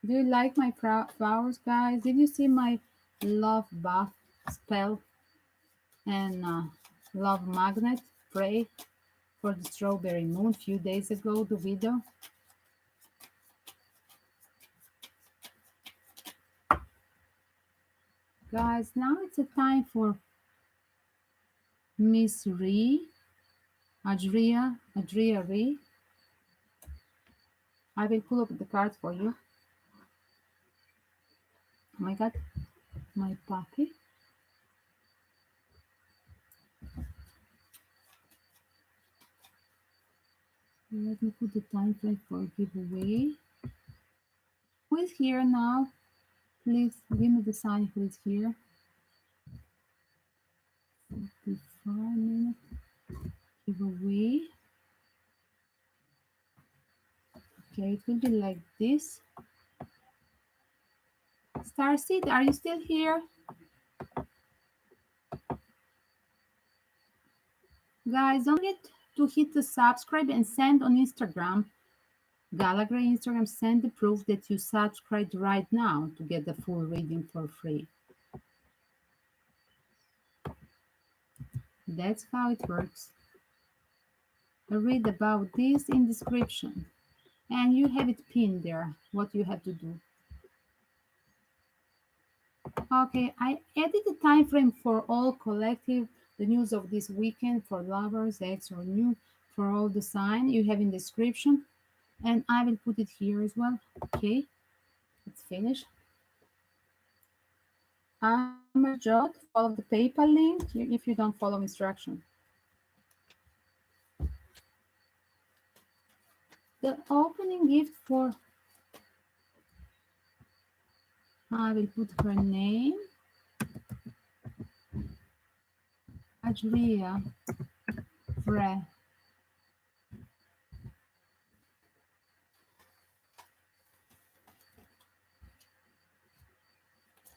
Do you like my flowers, guys? Did you see my love bath spell and love magnet pray for the strawberry moon a few days ago, the video? Guys, now it's a time for Miss Ree, Adria Ree. I will pull up the cards for you. Oh my god, my puppy. Let me put the time frame for giveaway. Who is here now? Please give me the sign who is here. 45 minutes giveaway. Okay, it will be like this. Starseed, are you still here? Guys, don't forget to hit the subscribe and send on Instagram Gallagher Instagram, send the proof that you subscribed right now to get the full reading for free. That's how it works. Read about this in description and you have it pinned there what you have to do. Okay, I added the time frame for all collective, the news of this weekend for lovers, ex or new, for all the sign you have in description, and I will put it here as well. Okay, let's finish. Jot, follow the PayPal link if you don't follow instruction. The opening gift for, I will put her name, Adria Fre.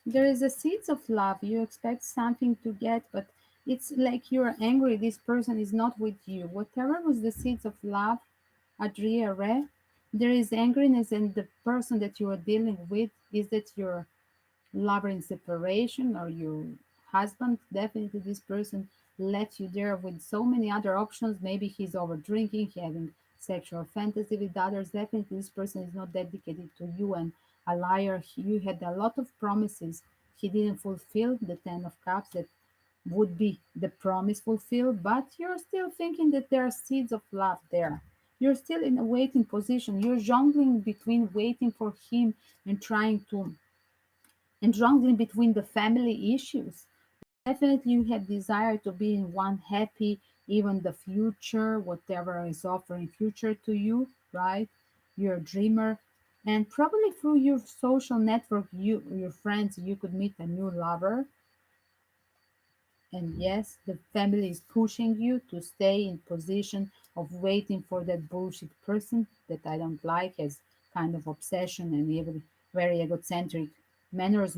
There is a seeds of love. You expect something to get, but it's like you're angry. This person is not with you. Whatever was the seeds of love, Adria Re, there is angriness, and the person that you are dealing with is that your lover in separation or your husband. Definitely, this person left you there with so many other options. Maybe he's over drinking, having sexual fantasy with others. Definitely, this person is not dedicated to you and a liar. You had a lot of promises. He didn't fulfill the Ten of Cups that would be the promise fulfilled, but you're still thinking that there are seeds of love there. You're still in a waiting position. You're jongling between waiting for him and trying to and jongling between the family issues. Definitely, you have desire to be in one happy, even the future, whatever is offering future to you, right? You're a dreamer, and probably through your social network, your friends, you could meet a new lover. And yes, the family is pushing you to stay in position of waiting for that bullshit person that I don't like, has kind of obsession and even very egocentric manners,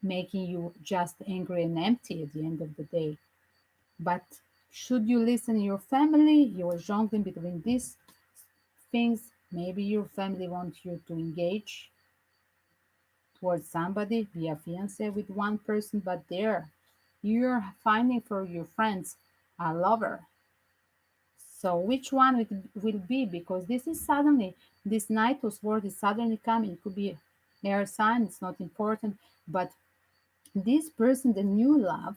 making you just angry and empty at the end of the day. But should you listen to your family? You are jongling between these things. Maybe your family wants you to engage towards somebody, be a fiance with one person, but there you're finding for your friends a lover. So which one it will be? Because this is suddenly, this Knight of Swords is suddenly coming. It could be air sign, it's not important, but this person, the new love,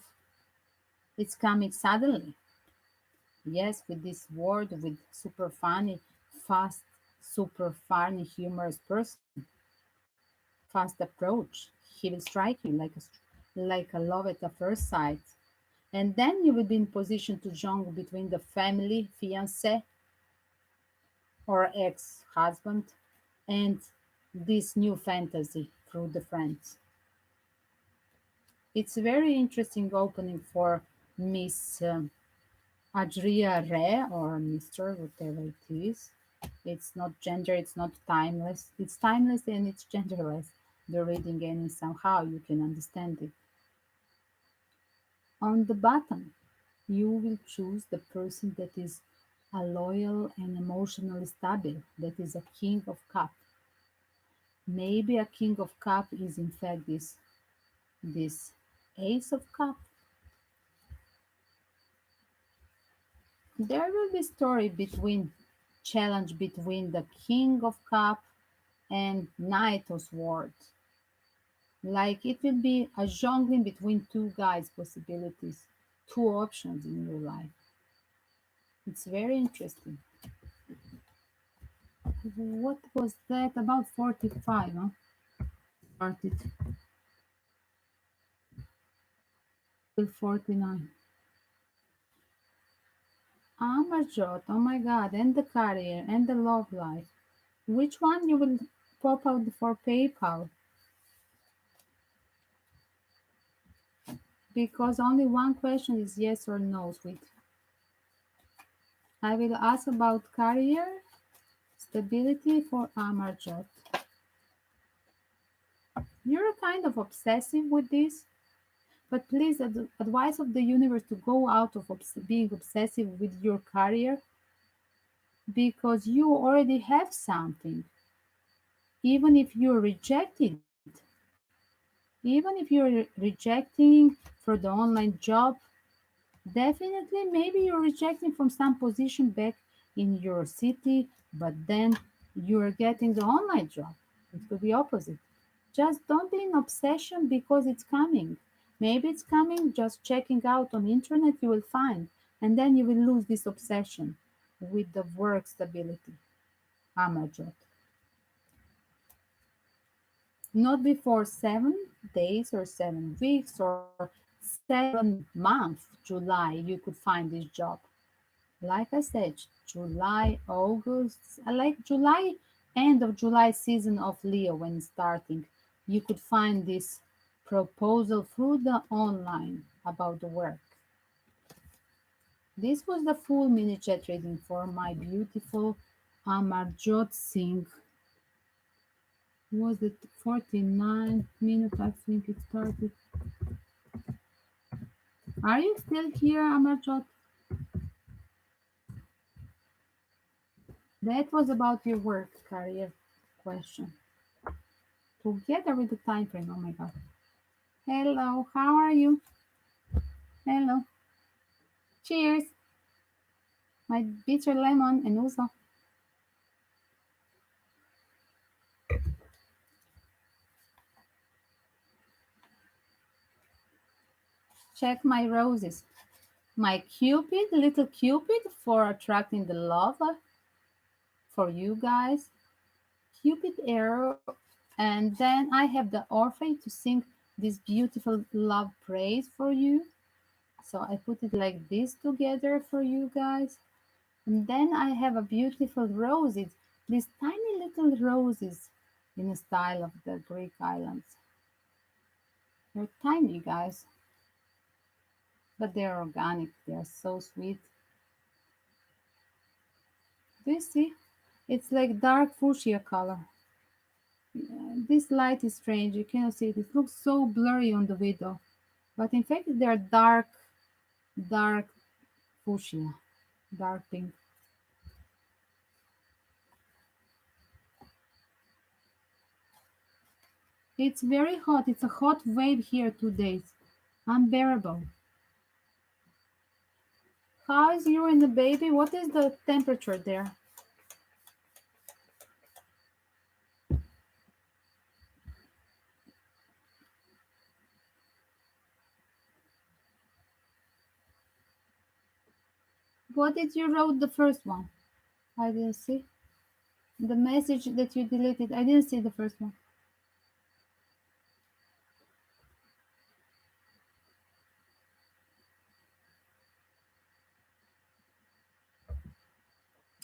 it's coming suddenly. Yes, with this word, with super funny, fast, super funny, humorous person, fast approach. He will strike you like a love at the first sight. And then you will be in position to jungle between the family, fiance, or ex-husband, and this new fantasy through the friends. It's a very interesting opening for Miss Adria Re or Mr. whatever it is. It's not gender, it's not timeless. It's timeless and it's genderless. The reading and somehow you can understand it. On the bottom, you will choose the person that is a loyal and emotionally stable, that is a king of cup. Maybe a king of cup is in fact this ace of cup. There will be story between challenge between the king of cup and knight of swords. Like it will be a jongling between two guys possibilities, two options in your life. It's very interesting. What was that? About 45, huh? Started till 49. Amarjot, oh my god, and the career and the love life. Which one you will pop out for PayPal? Because only one question is yes or no, sweet. I will ask about career stability for Amarjot. You're kind of obsessive with this, but please advise of the universe to go out of being obsessive with your career. because you already have something. Even if you're rejected, even if you're rejecting for the online job, definitely maybe you're rejecting from some position back in your city, but then you're getting the online job. It could be opposite. Just don't be in obsession because it's coming. Maybe it's coming, just checking out on internet you will find, and then you will lose this obsession with the work stability. Amajot. Not before 7 days or 7 weeks or 7 months, July, you could find this job. Like I said, July, August, I like July, end of July season of Leo when starting. You could find this proposal through the online about the work. This was the full mini chat reading for my beautiful Amarjot Singh. Was it 49 minutes? I think it started. Are you still here, Amarjot? That was about your work career question. Together with the time frame. Oh my god. Hello, how are you? Hello. Cheers. My bitter lemon and also check my roses. My Cupid, little Cupid for attracting the love for you guys. Cupid arrow. And then I have the Orpheus to sing this beautiful love praise for you. So I put it like this together for you guys. And then I have a beautiful roses, these tiny little roses in the style of the Greek islands. They're tiny, guys, but they're organic. They're so sweet. Do you see? It's like dark fuchsia color. This light is strange. You cannot see it. It looks so blurry on the window. But in fact, they're dark fuchsia, dark pink. It's very hot. It's a hot wave here 2 days. Unbearable. How is you and the baby? What is the temperature there? What did you wrote the first one? I didn't see. The message that you deleted. I didn't see the first one.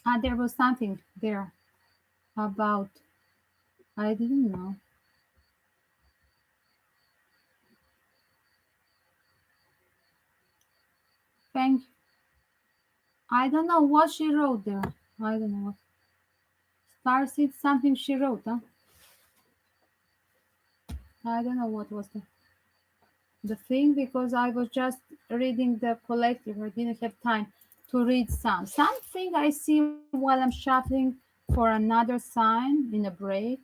Ah, there was something there about. I didn't know. Thank. I don't know what she wrote there. I don't know what. Starseed something she wrote, huh? I don't know what was the thing because I was just reading the collective. I didn't have time to read some. Something I see while I'm shuffling for another sign in a break,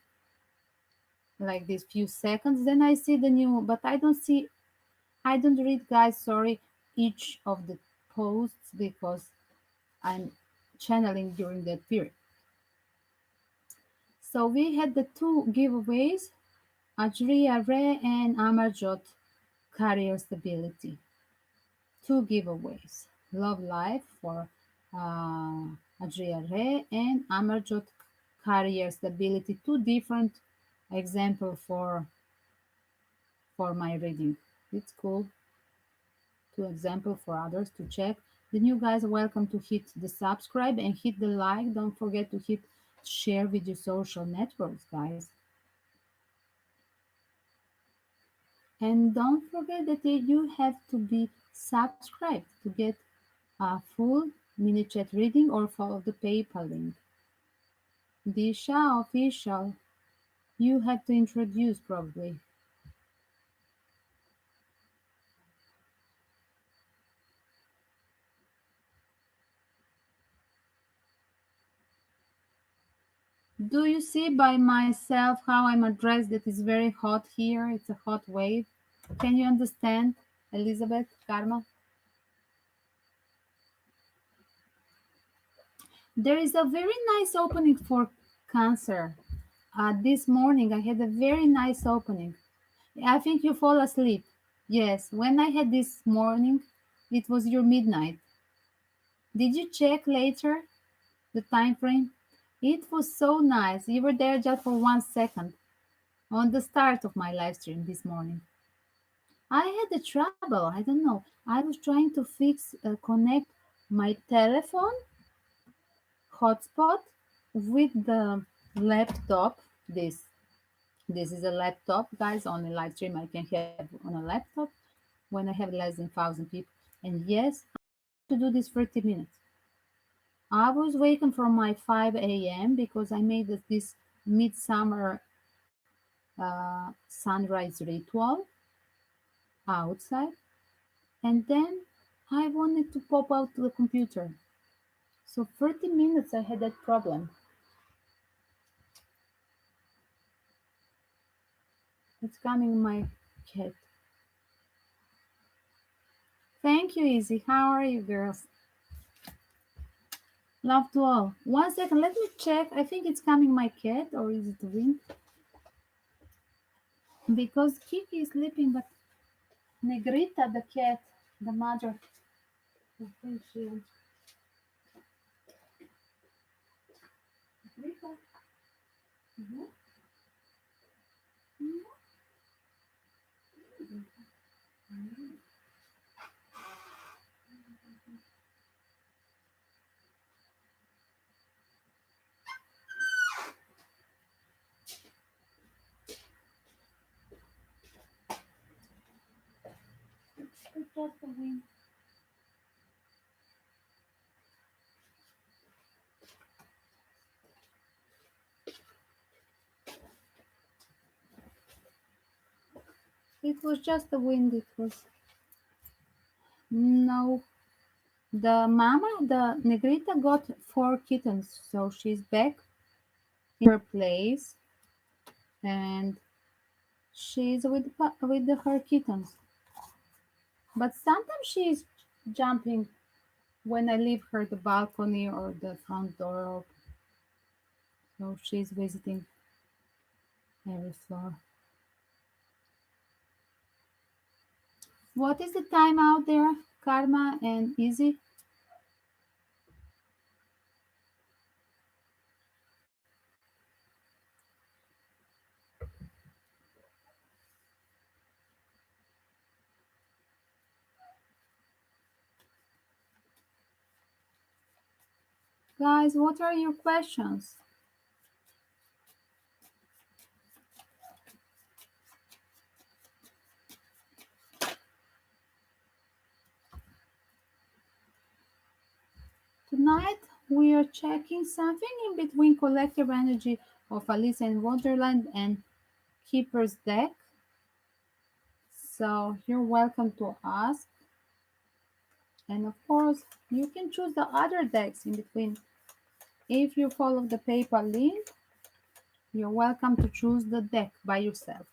like these few seconds. Then I see the new, but I don't see, I don't read, guys, sorry, each of the posts because I'm channeling during that period. So we had the two giveaways, Ajriya Ray and Amarjot Career Stability. Two giveaways. Love Life for Ajriya Ray and Amarjot Career Stability. Two different example for my reading. It's cool. Two example for others to check. Then you guys are welcome to hit the subscribe and hit the like. Don't forget to hit share with your social networks, guys. And don't forget that you have to be subscribed to get a full mini chat reading or follow the PayPal link. Disha official, you have to introduce probably. Do you see by myself how I'm dressed that is very hot here? It's a hot wave. Can you understand, Elizabeth, Karma? There is a very nice opening for Cancer. This morning I had a very nice opening. I think you fall asleep. Yes, when I had this morning, it was your midnight. Did you check later the time frame? It was so nice. You were there just for 1 second on the start of my live stream this morning. I had a trouble. I don't know. I was trying to connect my telephone hotspot with the laptop. This is a laptop, guys. On a live stream, I can have on a laptop when I have less than 1,000 people. And yes, to do this 30 minutes. I was waking from my 5 a.m. because I made this midsummer sunrise ritual outside, and then I wanted to pop out to the computer. So 30 minutes I had that problem. It's coming my cat. Thank you, Easy. How are you, girls? Love to all. 1 second, let me check. I think it's coming my cat, or is it the wind? Because Kiki is sleeping, but Negrita, the cat, the mother, I think she. Negrita. Mhm. It's just the wind. It was just the wind. It was no. The mama, the Negrita, got 4 kittens, so she's back in her place, and she's with her kittens. But sometimes she's jumping when I leave her the balcony or the front door open. So she's visiting every floor. What is the time out there, Karma and Easy? Guys, what are your questions? Tonight we are checking something in between collective energy of Alice in Wonderland and Keeper's deck. So you're welcome to ask. And of course, you can choose the other decks in between. If you follow the PayPal link, you're welcome to choose the deck by yourself.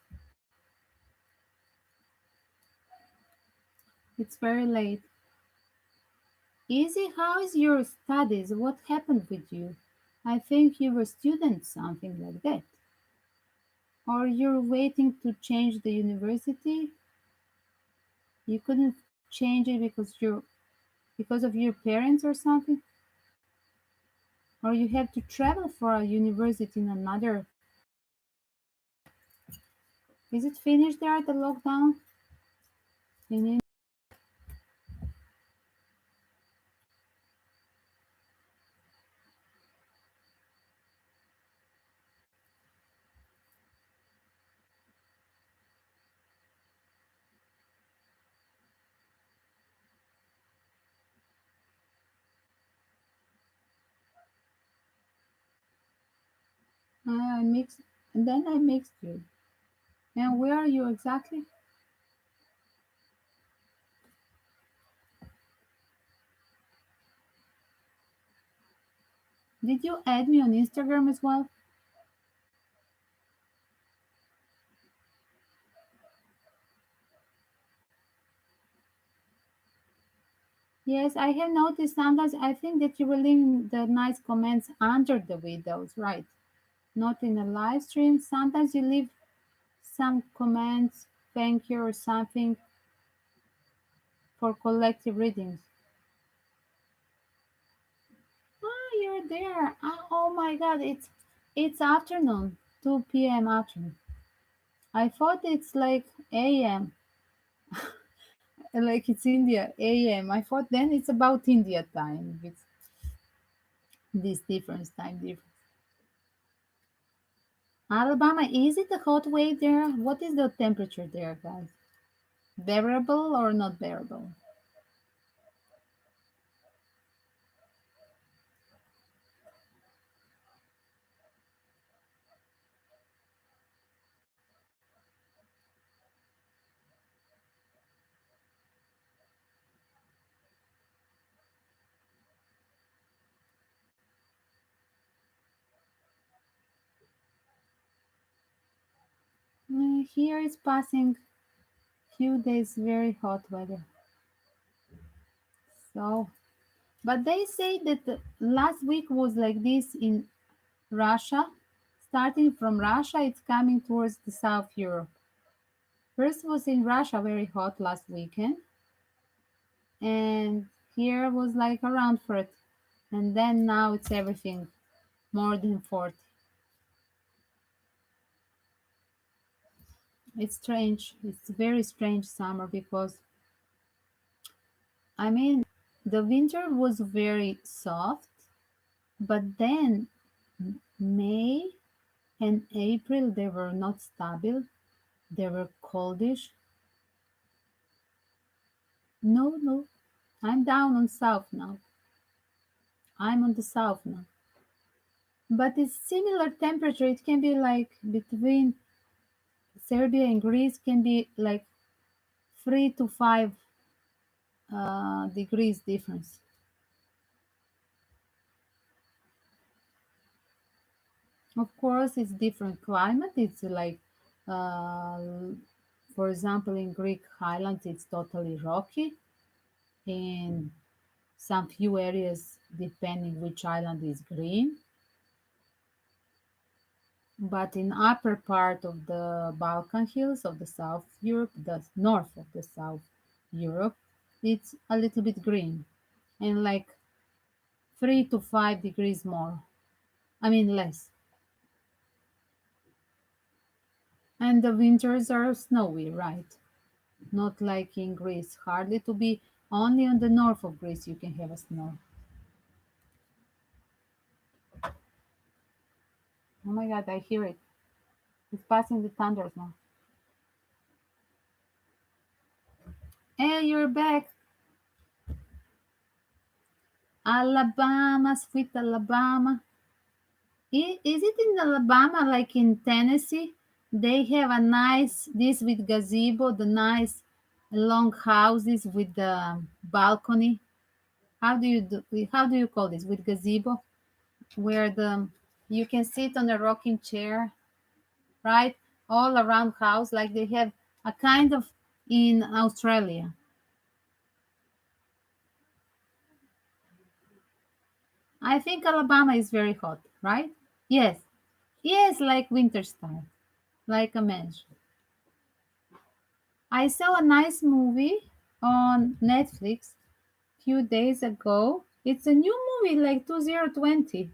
It's very late. Easy, how is your studies? What happened with you? I think you were a student, something like that. Or you're waiting to change the university? You couldn't change it because of your parents or something? Or you have to travel for a university in another. Is it finished there, the lockdown? In I mixed, and then I mixed you. And where are you exactly? Did you add me on Instagram as well? Yes, I have noticed sometimes I think that you will leave the nice comments under the videos, right? Not in a live stream. Sometimes you leave some comments, thank you or something for collective readings. Ah, you're there. Ah, oh my God, it's afternoon, 2 p.m. afternoon. I thought it's like a.m. like it's India a.m. I thought then it's about India time with this difference time difference. Alabama, is it a hot wave there? What is the temperature there, guys? Bearable or not bearable? Here is passing few days very hot weather. So, but they say that last week was like this in Russia. Starting from Russia, it's coming towards the South Europe. First was in Russia, very hot last weekend, and here was like around 30, and then now it's everything more than 40. It's strange. It's a very strange summer because I mean the winter was very soft, but then May and April they were not stable. They were coldish. No, no, I'm down on south now. I'm on the south now. But it's similar temperature. It can be like between Serbia and Greece can be like 3 to 5 degrees difference. Of course, it's different climate. It's like, uh, for example, in Greek highlands, it's totally rocky. In some few areas, depending which island is green. But in upper part of the Balkan hills of the South Europe, the north of the South Europe, it's a little bit green and like 3 to 5 degrees more. I mean less. And the winters are snowy, right? Not like in Greece. Hardly to be only on the north of Greece you can have a snow. Oh my God, I hear it. It's passing the thunders now. Hey, you're back. Alabama, sweet Alabama. Is it in Alabama like in Tennessee? They have a nice this with gazebo, the nice long houses with the balcony. How do you call this with gazebo? Where the you can sit on a rocking chair, right? All around house, like they have a kind of in Australia. I think Alabama is very hot, right? Yes, yes, like winter style, like a mention. I saw a nice movie on Netflix few days ago. It's a new movie, like 2020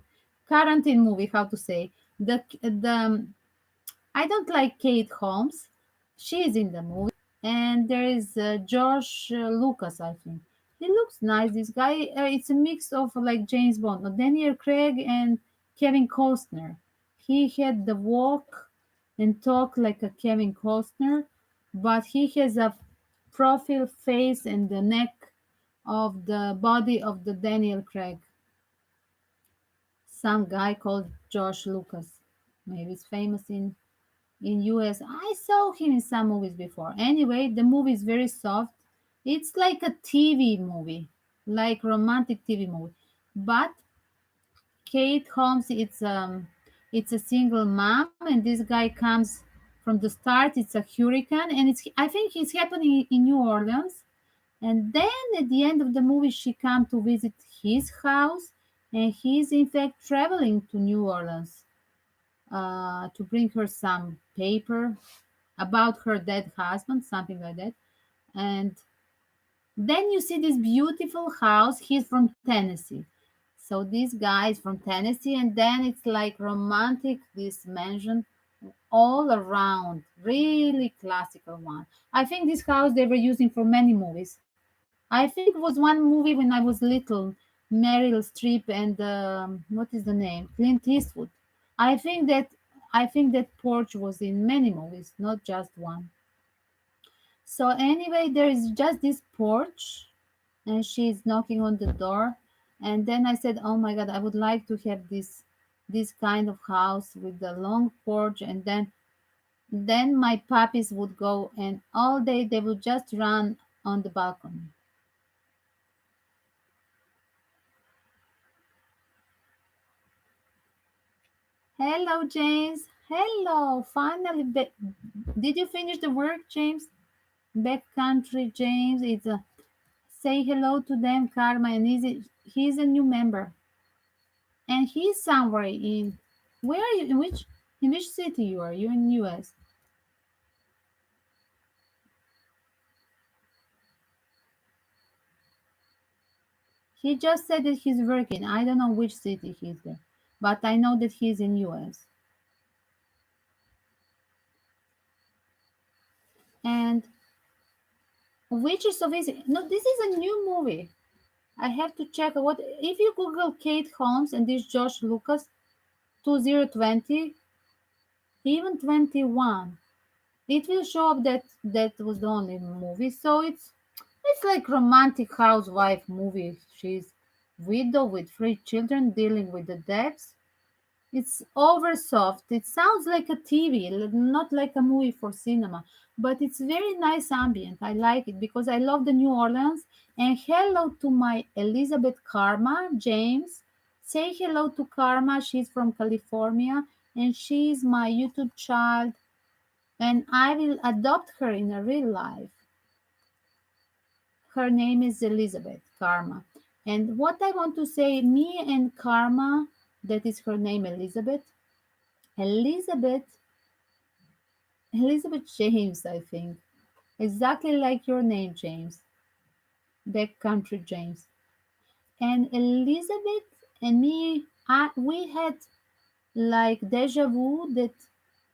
quarantine movie. How to say the I don't like Kate Holmes. She is in the movie, and there is Josh Lucas. I think he looks nice. This guy. It's a mix of like James Bond, Daniel Craig, and Kevin Costner. He had the walk and talk like a Kevin Costner, but he has a profile face and the neck of the body of the Daniel Craig. Some guy called Josh Lucas. Maybe it's famous in US. I saw him in some movies before. Anyway, the movie is very soft. It's like a TV movie, like romantic TV movie. But Kate Holmes, it's a single mom, and this guy comes from the start. It's a hurricane, and it's I think it's happening in New Orleans, And then at the end of the movie, she come to visit his house, and he's in fact traveling to New Orleans to bring her some paper about her dead husband, something like that. And then you see this beautiful house. He's from Tennessee. So this guy is from Tennessee, and then it's like romantic, this mansion all around, really classical one. I think this house they were using for many movies. I think it was one movie when I was little, Meryl Streep and what is the name? Clint Eastwood. I think that I think that porch was in many movies, not just one. So anyway, there is just this porch, and she's knocking on the door, and then I said, "Oh my God, I would like to have this kind of house with the long porch, and then my puppies would go, and all day they would just run on the balcony." Hello, James. Hello. Finally, did you finish the work, James? Backcountry James. It's a say hello to them, Karma, and he's a new member, and he's somewhere in. Where are you? In which city you are? You in U.S. He just said that he's working. I don't know which city he's there, but I know that he's in U.S. And which is so easy. No, this is a new movie. I have to check what if you Google Kate Holmes and this Josh Lucas 2020, even 21. It will show up that that was the only movie. So it's like romantic housewife movie. She's widow with three children dealing with the debts. It's over soft. It sounds like a TV, not like a movie for cinema, but it's very nice ambient. I like it because I love the New Orleans. And hello to my Elizabeth Karma, James. Say hello to Karma. She's from California and she's my YouTube child. And I will adopt her in a real life. Her name is Elizabeth Karma. And what I want to say, me and Karma, that is her name, Elizabeth. Elizabeth Elizabeth James, I think. Exactly like your name, James. Backcountry James. And Elizabeth and me, we had like deja vu that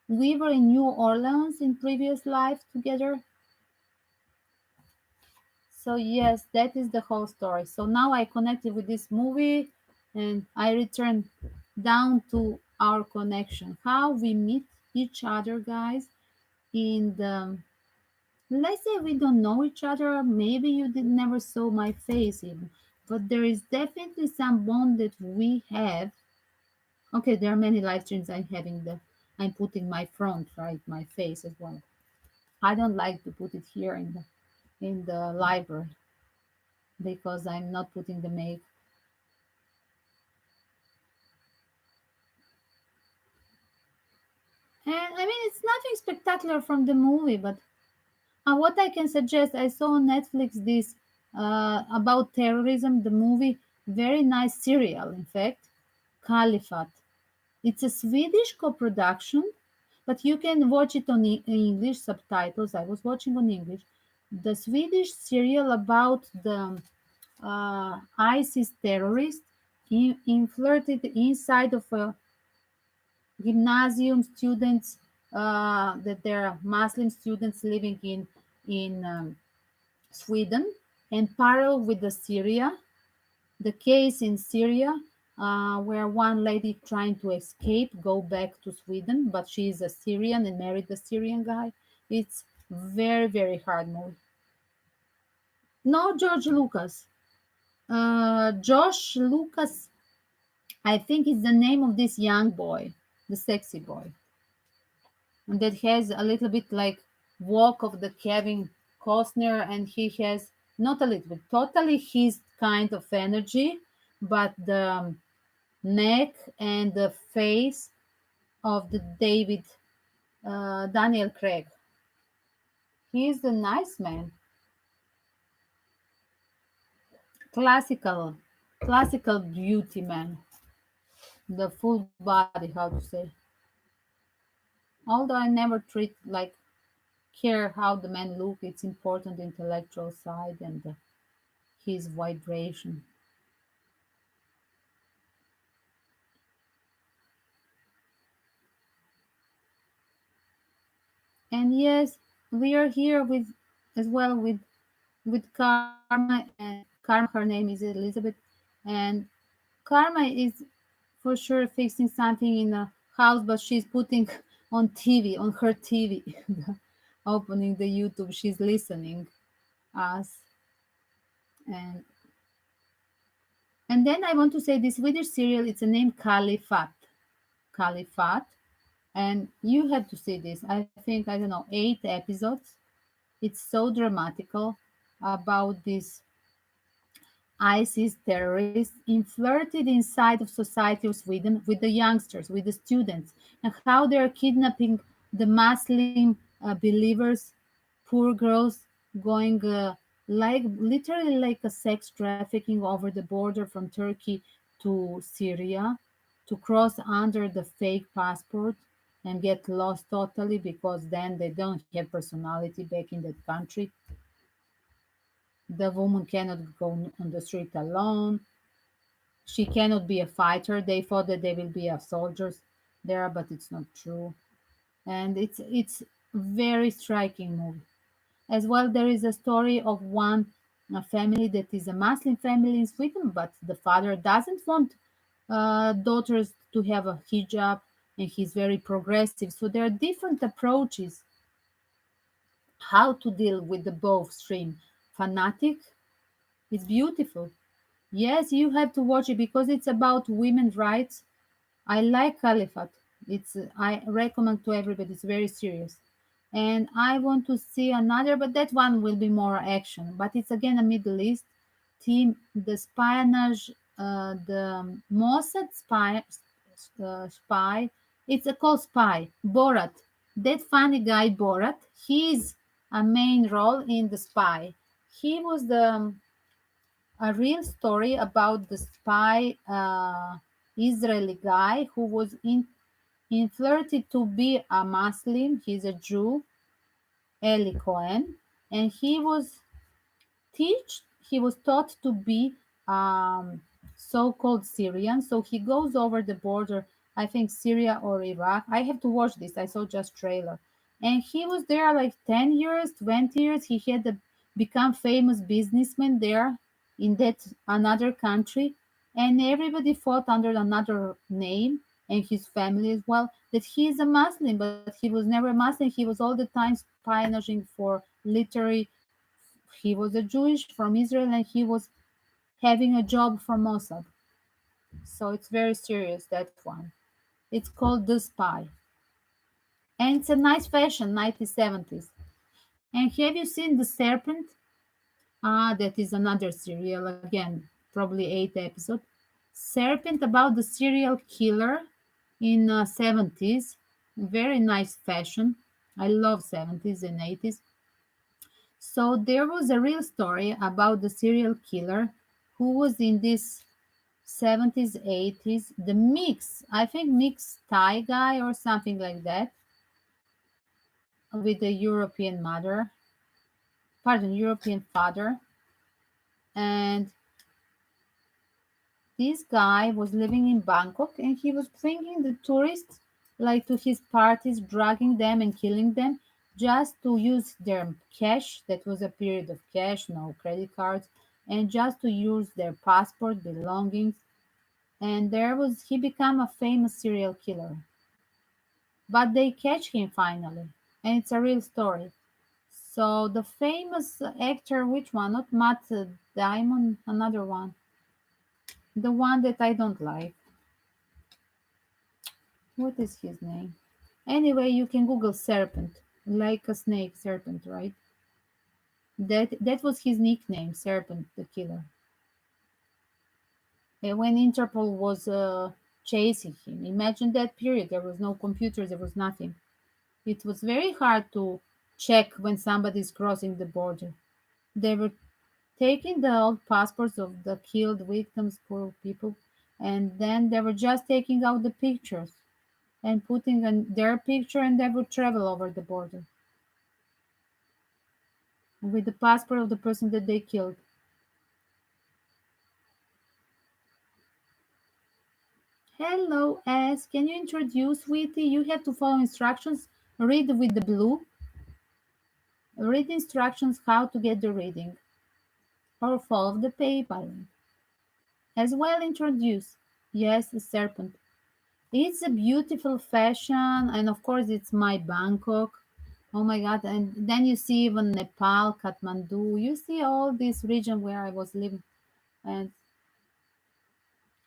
we were in New Orleans in previous life together. So yes, that is the whole story. So now I connected with this movie and I return down to our connection. How we meet each other, guys, in the let's say we don't know each other, maybe you did never saw my face even, but there is definitely some bond that we have. Okay, there are many live streams I'm putting my front, right, my face as well. I don't like to put it here in the library because I'm not putting the make. And I mean, it's nothing spectacular from the movie, but what I can suggest, I saw on Netflix this about terrorism, the movie, very nice serial, in fact, Caliphate. It's a Swedish co-production, but you can watch it on English subtitles. I was watching on English. The Swedish serial about the ISIS terrorist infiltrated inside of a gymnasium students that there are Muslim students living in Sweden, and parallel with the case in Syria, where one lady trying to escape, go back to Sweden, but she is a Syrian and married a Syrian guy. It's very very hard movie. No, George Lucas. Josh Lucas, I think is the name of this young boy, the sexy boy, and that has a little bit like walk of the Kevin Costner, and he has not a little bit, totally his kind of energy, but the neck and the face of the David Daniel Craig. He is a nice man. classical, classical beauty man, the full body, how to say. Although I never treat like care how the man look, it's important the intellectual side and his vibration. And yes, we are here with as well with Karma, and Karma, her name is Elizabeth, and Karma is for sure fixing something in a house, but she's putting on TV, on her TV, opening the YouTube, she's listening us. And and then I want to say this Swedish serial, it's a name Califat. Califat. And you have to see this. I think, I don't know, 8 episodes. It's so dramatical about this ISIS terrorists infiltrated inside of society of Sweden with the youngsters, with the students, and how they're kidnapping the Muslim believers, poor girls, going like literally like a sex trafficking over the border from Turkey to Syria to cross under the fake passport and get lost totally because then they don't have personality back in that country. The woman cannot go on the street alone. She cannot be a fighter. They thought that they will be a soldiers there, but it's not true. And it's very striking movie. As well, there is a story of one a family that is a Muslim family in Sweden, but the father doesn't want daughters to have a hijab, and he's very progressive. So there are different approaches how to deal with the both stream. Fanatic, it's beautiful. Yes, you have to watch it because it's about women's rights. I like Caliphate. It's I recommend to everybody. It's very serious, and I want to see another, but that one will be more action. But it's again a Middle East team. The espionage, the Mossad spy. It's a called spy. Borat. That funny guy Borat. He's a main role in the spy. He was the a real story about the spy Israeli guy who was in flirted to be a Muslim. He's a Jew, Eli Cohen, and teach he was taught to be so-called Syrian. So he goes over the border, I think Syria or Iraq. I have to watch this. I saw just trailer. And he was there like 10 years, 20 years. He had become famous businessman there in that another country. And everybody fought under another name and his family as well that he is a Muslim, but he was never a Muslim. He was all the time spionaging for literary. He was a Jewish from Israel and he was having a job for Mossad. So it's very serious, that one. It's called The Spy. And it's a nice fashion, 1970s. And have you seen The Serpent? Ah, that is another serial, again, probably 8 episodes. Serpent about the serial killer in 70s. Very nice fashion. I love 70s and 80s. So there was a real story about the serial killer who was in this 70s, 80s, the mix, I think mixed Thai guy or something like that, with a European mother, pardon, European father. And this guy was living in Bangkok and he was bringing the tourists like to his parties, drugging them and killing them just to use their cash. That was a period of cash, no credit cards, and just to use their passport, belongings. And there was he became a famous serial killer. But they catch him finally, and it's a real story. So the famous actor, which one? Not Matt Damon, another one. The one that I don't like. What is his name? Anyway, you can Google serpent, like a snake, serpent, right? That was his nickname, Serpent the Killer. And when Interpol was chasing him, imagine that period. There was no computers, there was nothing. It was very hard to check when somebody is crossing the border. They were taking the old passports of the killed victims, poor people, and then they were just taking out the pictures and putting on their picture, and they would travel over the border with the passport of the person that they killed. Hello, S. Can you introduce, sweetie? You have to follow instructions. Read with the blue. Read instructions how to get the reading, or follow the PayPal. As well, introduce. Yes, the serpent. It's a beautiful fashion, and of course, it's my Bangkok. Oh my God! And then you see even Nepal, Kathmandu. You see all this region where I was living, and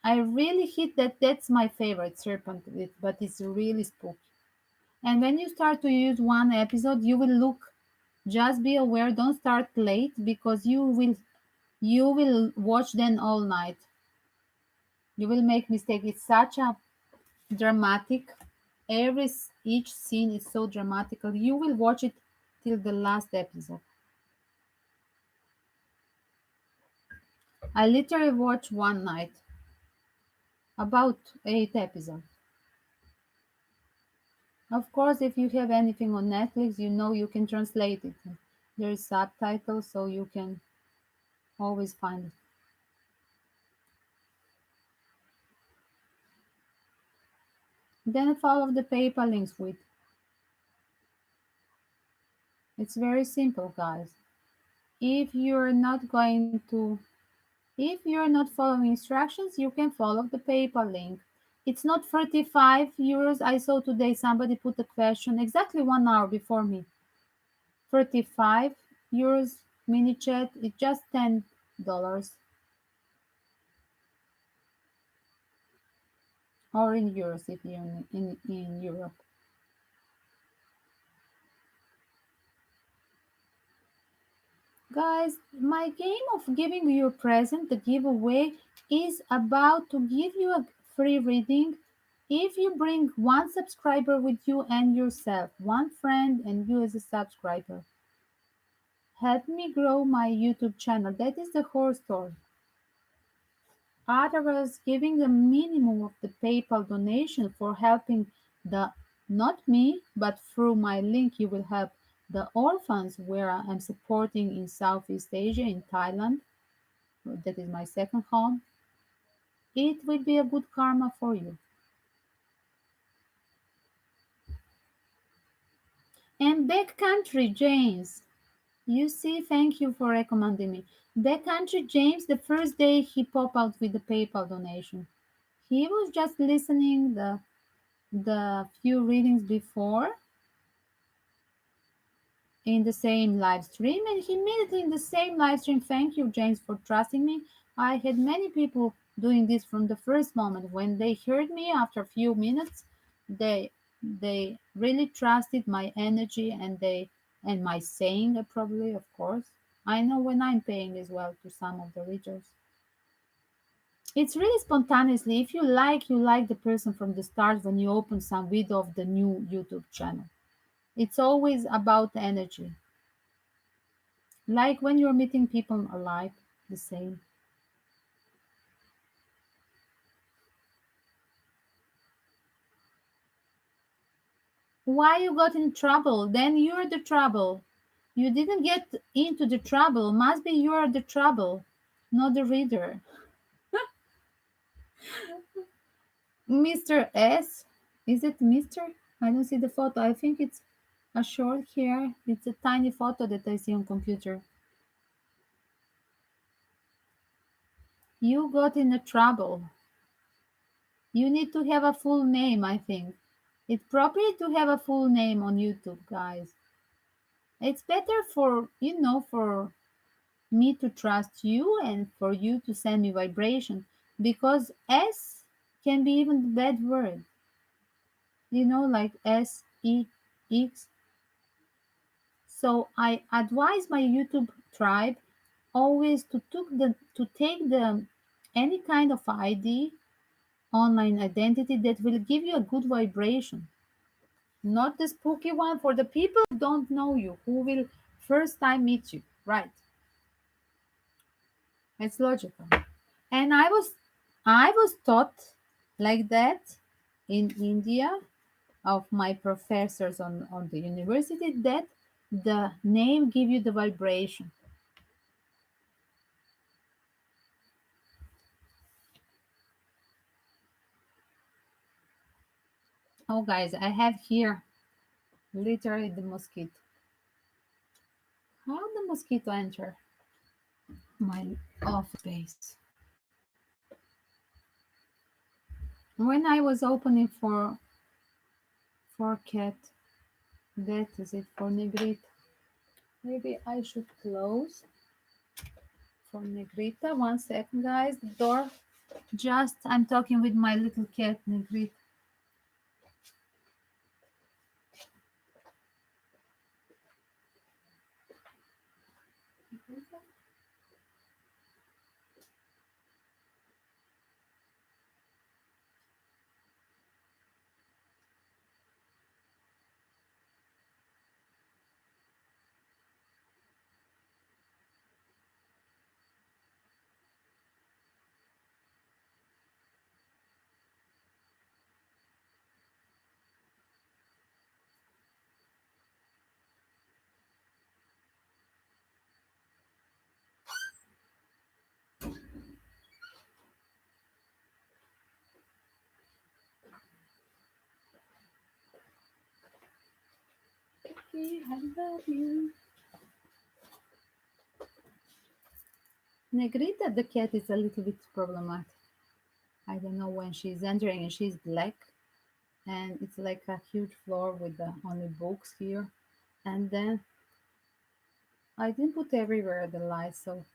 I really hit that. That's my favorite serpent, but it's really spooky. And when you start to use one episode, you will look. Just be aware. Don't start late because you will watch them all night. You will make mistake. It's such a dramatic. Each scene is so dramatical. You will watch it till the last episode. I literally watched one night about 8 episodes. Of course, if you have anything on Netflix, you know you can translate it. There is subtitles, so you can always find it. Then follow the PayPal links with. It's very simple, guys. If you're not going to, if you're not following instructions, you can follow the PayPal link. It's not 35 euros. I saw today somebody put a question exactly 1 hour before me. 35 euros mini chat. It's just $10 or in euros if you're in Europe. Guys, my game of giving you a present, the giveaway, is about to give you a free reading if you bring one subscriber with you and yourself, one friend and you as a subscriber. Help me grow my YouTube channel. That is the whole story. Otherwise, giving the minimum of the PayPal donation for helping the, not me, but through my link, you will help the orphans where I'm supporting in Southeast Asia, in Thailand. That is my second home. It will be a good karma for you. And backcountry James, you see, thank you for recommending me. Backcountry James, the first day he popped out with the PayPal donation. He was just listening the few readings before in the same live stream, and he immediately in the same live stream, thank you James for trusting me. I had many people doing this from the first moment. When they heard me after a few minutes, they really trusted my energy, and my saying, probably, of course. I know when I'm paying as well to some of the readers. It's really spontaneously. If you like the person from the start when you open some video of the new YouTube channel. It's always about energy. Like when you're meeting people alive, the same. Why you got in trouble? Then you're the trouble. You didn't get into the trouble. Must be you're the trouble, not the reader. Mr. S. Is it Mr.? I don't see the photo. I think it's a short hair. It's a tiny photo that I see on computer. You got in a trouble. You need to have a full name, I think. It's appropriate to have a full name on YouTube, guys. It's better for me to trust you and for you to send me vibration because S can be even the bad word. Like SEX. So I advise my YouTube tribe always to take the any kind of ID, online identity that will give you a good vibration. Not the spooky one for the people who don't know you, who will first time meet you, right? It's logical. And I was taught like that in India of my professors on the university that the name give you the vibration. Oh guys, I have here literally the mosquito. How the mosquito enter my office space? When I was opening for cat, that is it for Negrita. Maybe I should close for Negrita. One second, guys. The door. Just I'm talking with my little cat Negrita. Okay, I love you. Negrita, the cat, is a little bit problematic. I don't know when she's entering and she's black, and it's like a huge floor with the only books here. And then I didn't put everywhere the lights, so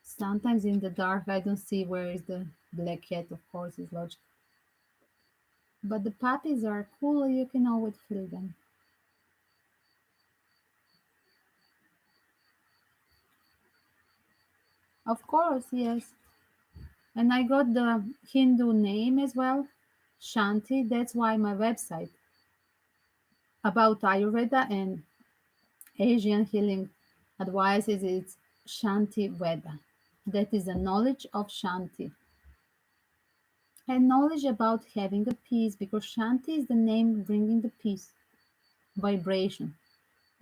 sometimes in the dark I don't see where is the black cat. Of course, is logical. But the puppies are cool. You can always feel them. Of course, yes. And I got the Hindu name as well, Shanti. That's why my website about Ayurveda and Asian healing advices is Shanti Veda. That is a knowledge of Shanti and knowledge about having a peace because Shanti is the name bringing the peace vibration.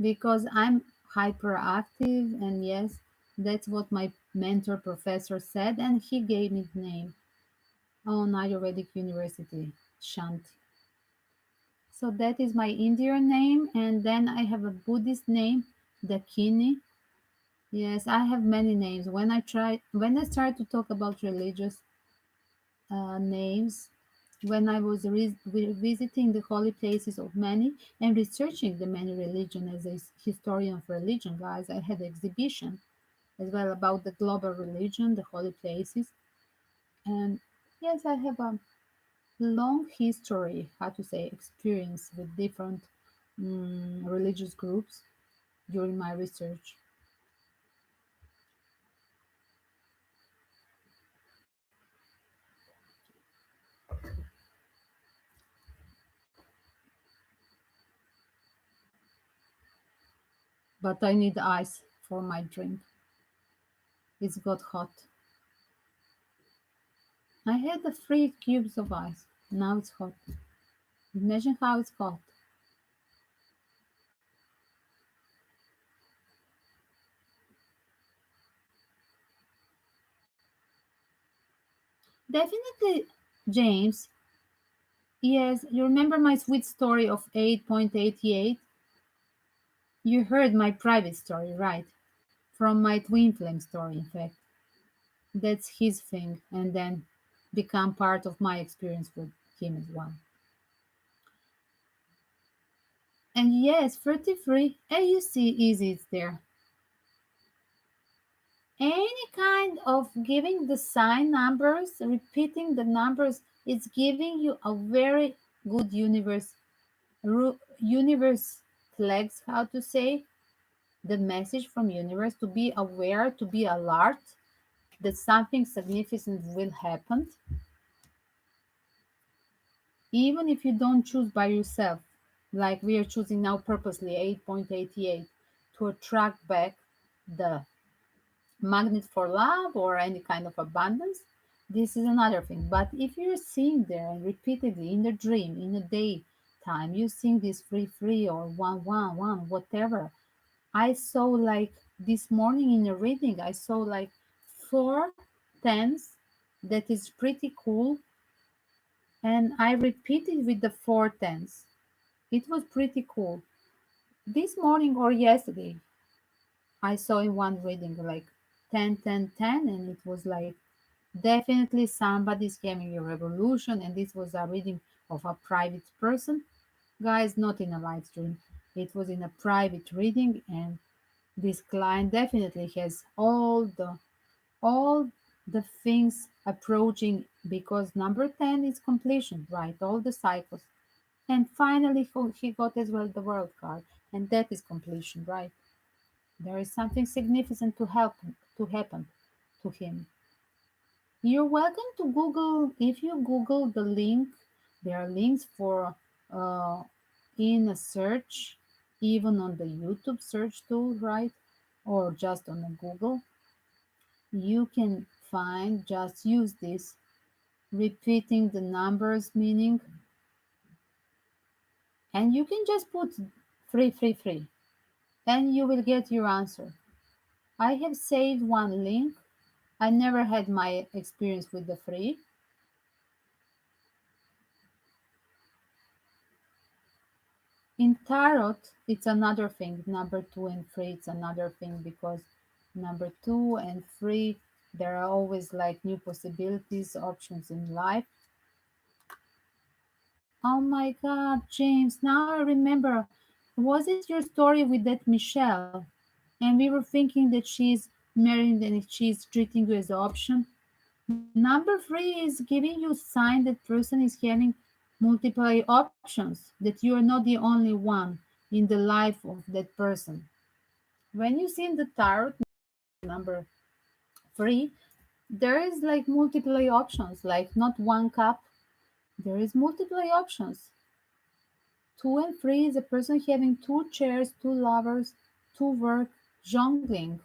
Because I'm hyperactive, and yes, that's what my mentor professor said, and he gave me the name on Ayurvedic University, Shanti. So that is my Indian name, and then I have a Buddhist name, Dakini. Yes, I have many names. When I start to talk about religious names, when I was visiting the holy places of many and researching the many religion as a historian of religion, guys, I had exhibition as well about the global religion, the holy places, and yes, I have a long history, how to say, experience with different religious groups during my research. But I need ice for my drink. It's got hot. I had the 3 cubes of ice. Now it's hot. Imagine how it's hot. Definitely, James. Yes, you remember my sweet story of 8.88? You heard my private story, right? From my twin flame story, in fact. That's his thing, and then become part of my experience with him as well. And yes, 33, and you see easy it's there. Any kind of giving the sign numbers, repeating the numbers, it's giving you a very good universe flags, how to say, the message from universe to be aware, to be alert that something significant will happen, even if you don't choose by yourself, like we are choosing now purposely 8.88 to attract back the magnet for love or any kind of abundance, this is another thing. But if you're seeing there and repeatedly in the dream, in the daytime, you seeing this free free or one one one, whatever. I saw like this morning in a reading, I saw like four tens. That is pretty cool. And I repeated with the four tens. It was pretty cool. This morning or yesterday, I saw in one reading like 10, 10, 10, and it was like definitely somebody's having a revolution. And this was a reading of a private person. Guys, not in a live stream. It was in a private reading, and this client definitely has all the things approaching, because number 10 is completion, right? All the cycles. And finally he got as well the world card, and that is completion, right? There is something significant to happen to him. You're welcome to Google. If you Google the link, there are links for uh, in a search, even on the YouTube search tool, right? Or just on a Google. You can find, just use this, repeating the numbers meaning, and you can just put free, free, free, and you will get your answer. I have saved one link. I never had my experience with the free. In tarot, it's another thing. Number two and three, it's another thing, because number two and three, there are always like new possibilities, options in life. Oh my God, James, now I remember. Was it your story with that Michelle? And we were thinking that she's married and she's treating you as an option. Number three is giving you a sign that person is having multiple options, that you are not the only one in the life of that person. When you see in the tarot number three, there is like multiple options, like not one cup, there is multiple options. Two and three is a person having two chairs, two lovers, two work, jongling.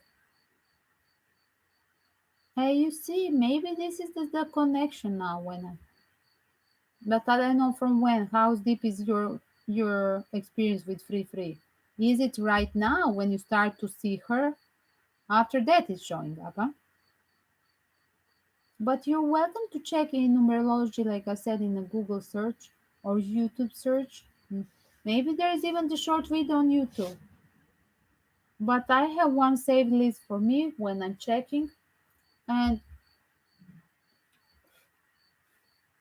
Hey, you see, maybe this is the connection now. But I don't know from when. How deep is your experience with free free? Is it right now when you start to see her? After that, it's showing up, huh? But you're welcome to check in numerology, like I said, in a Google search or YouTube search. Maybe there is even the short video on YouTube. But I have one saved list for me when I'm checking. And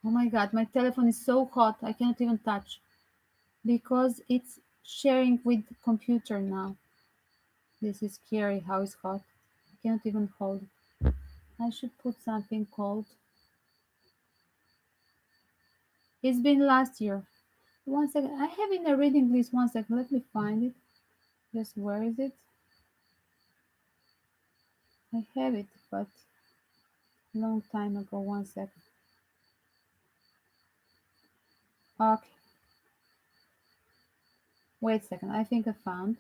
oh my God, my telephone is so hot, I cannot even touch because it's sharing with the computer now. This is scary how it's hot. I cannot even hold it. I should put something cold. It's been last year. One second. I have in a reading list. One second. Let me find it. Just where is it? I have it, but long time ago. One second. Okay. Wait a second. I think I found.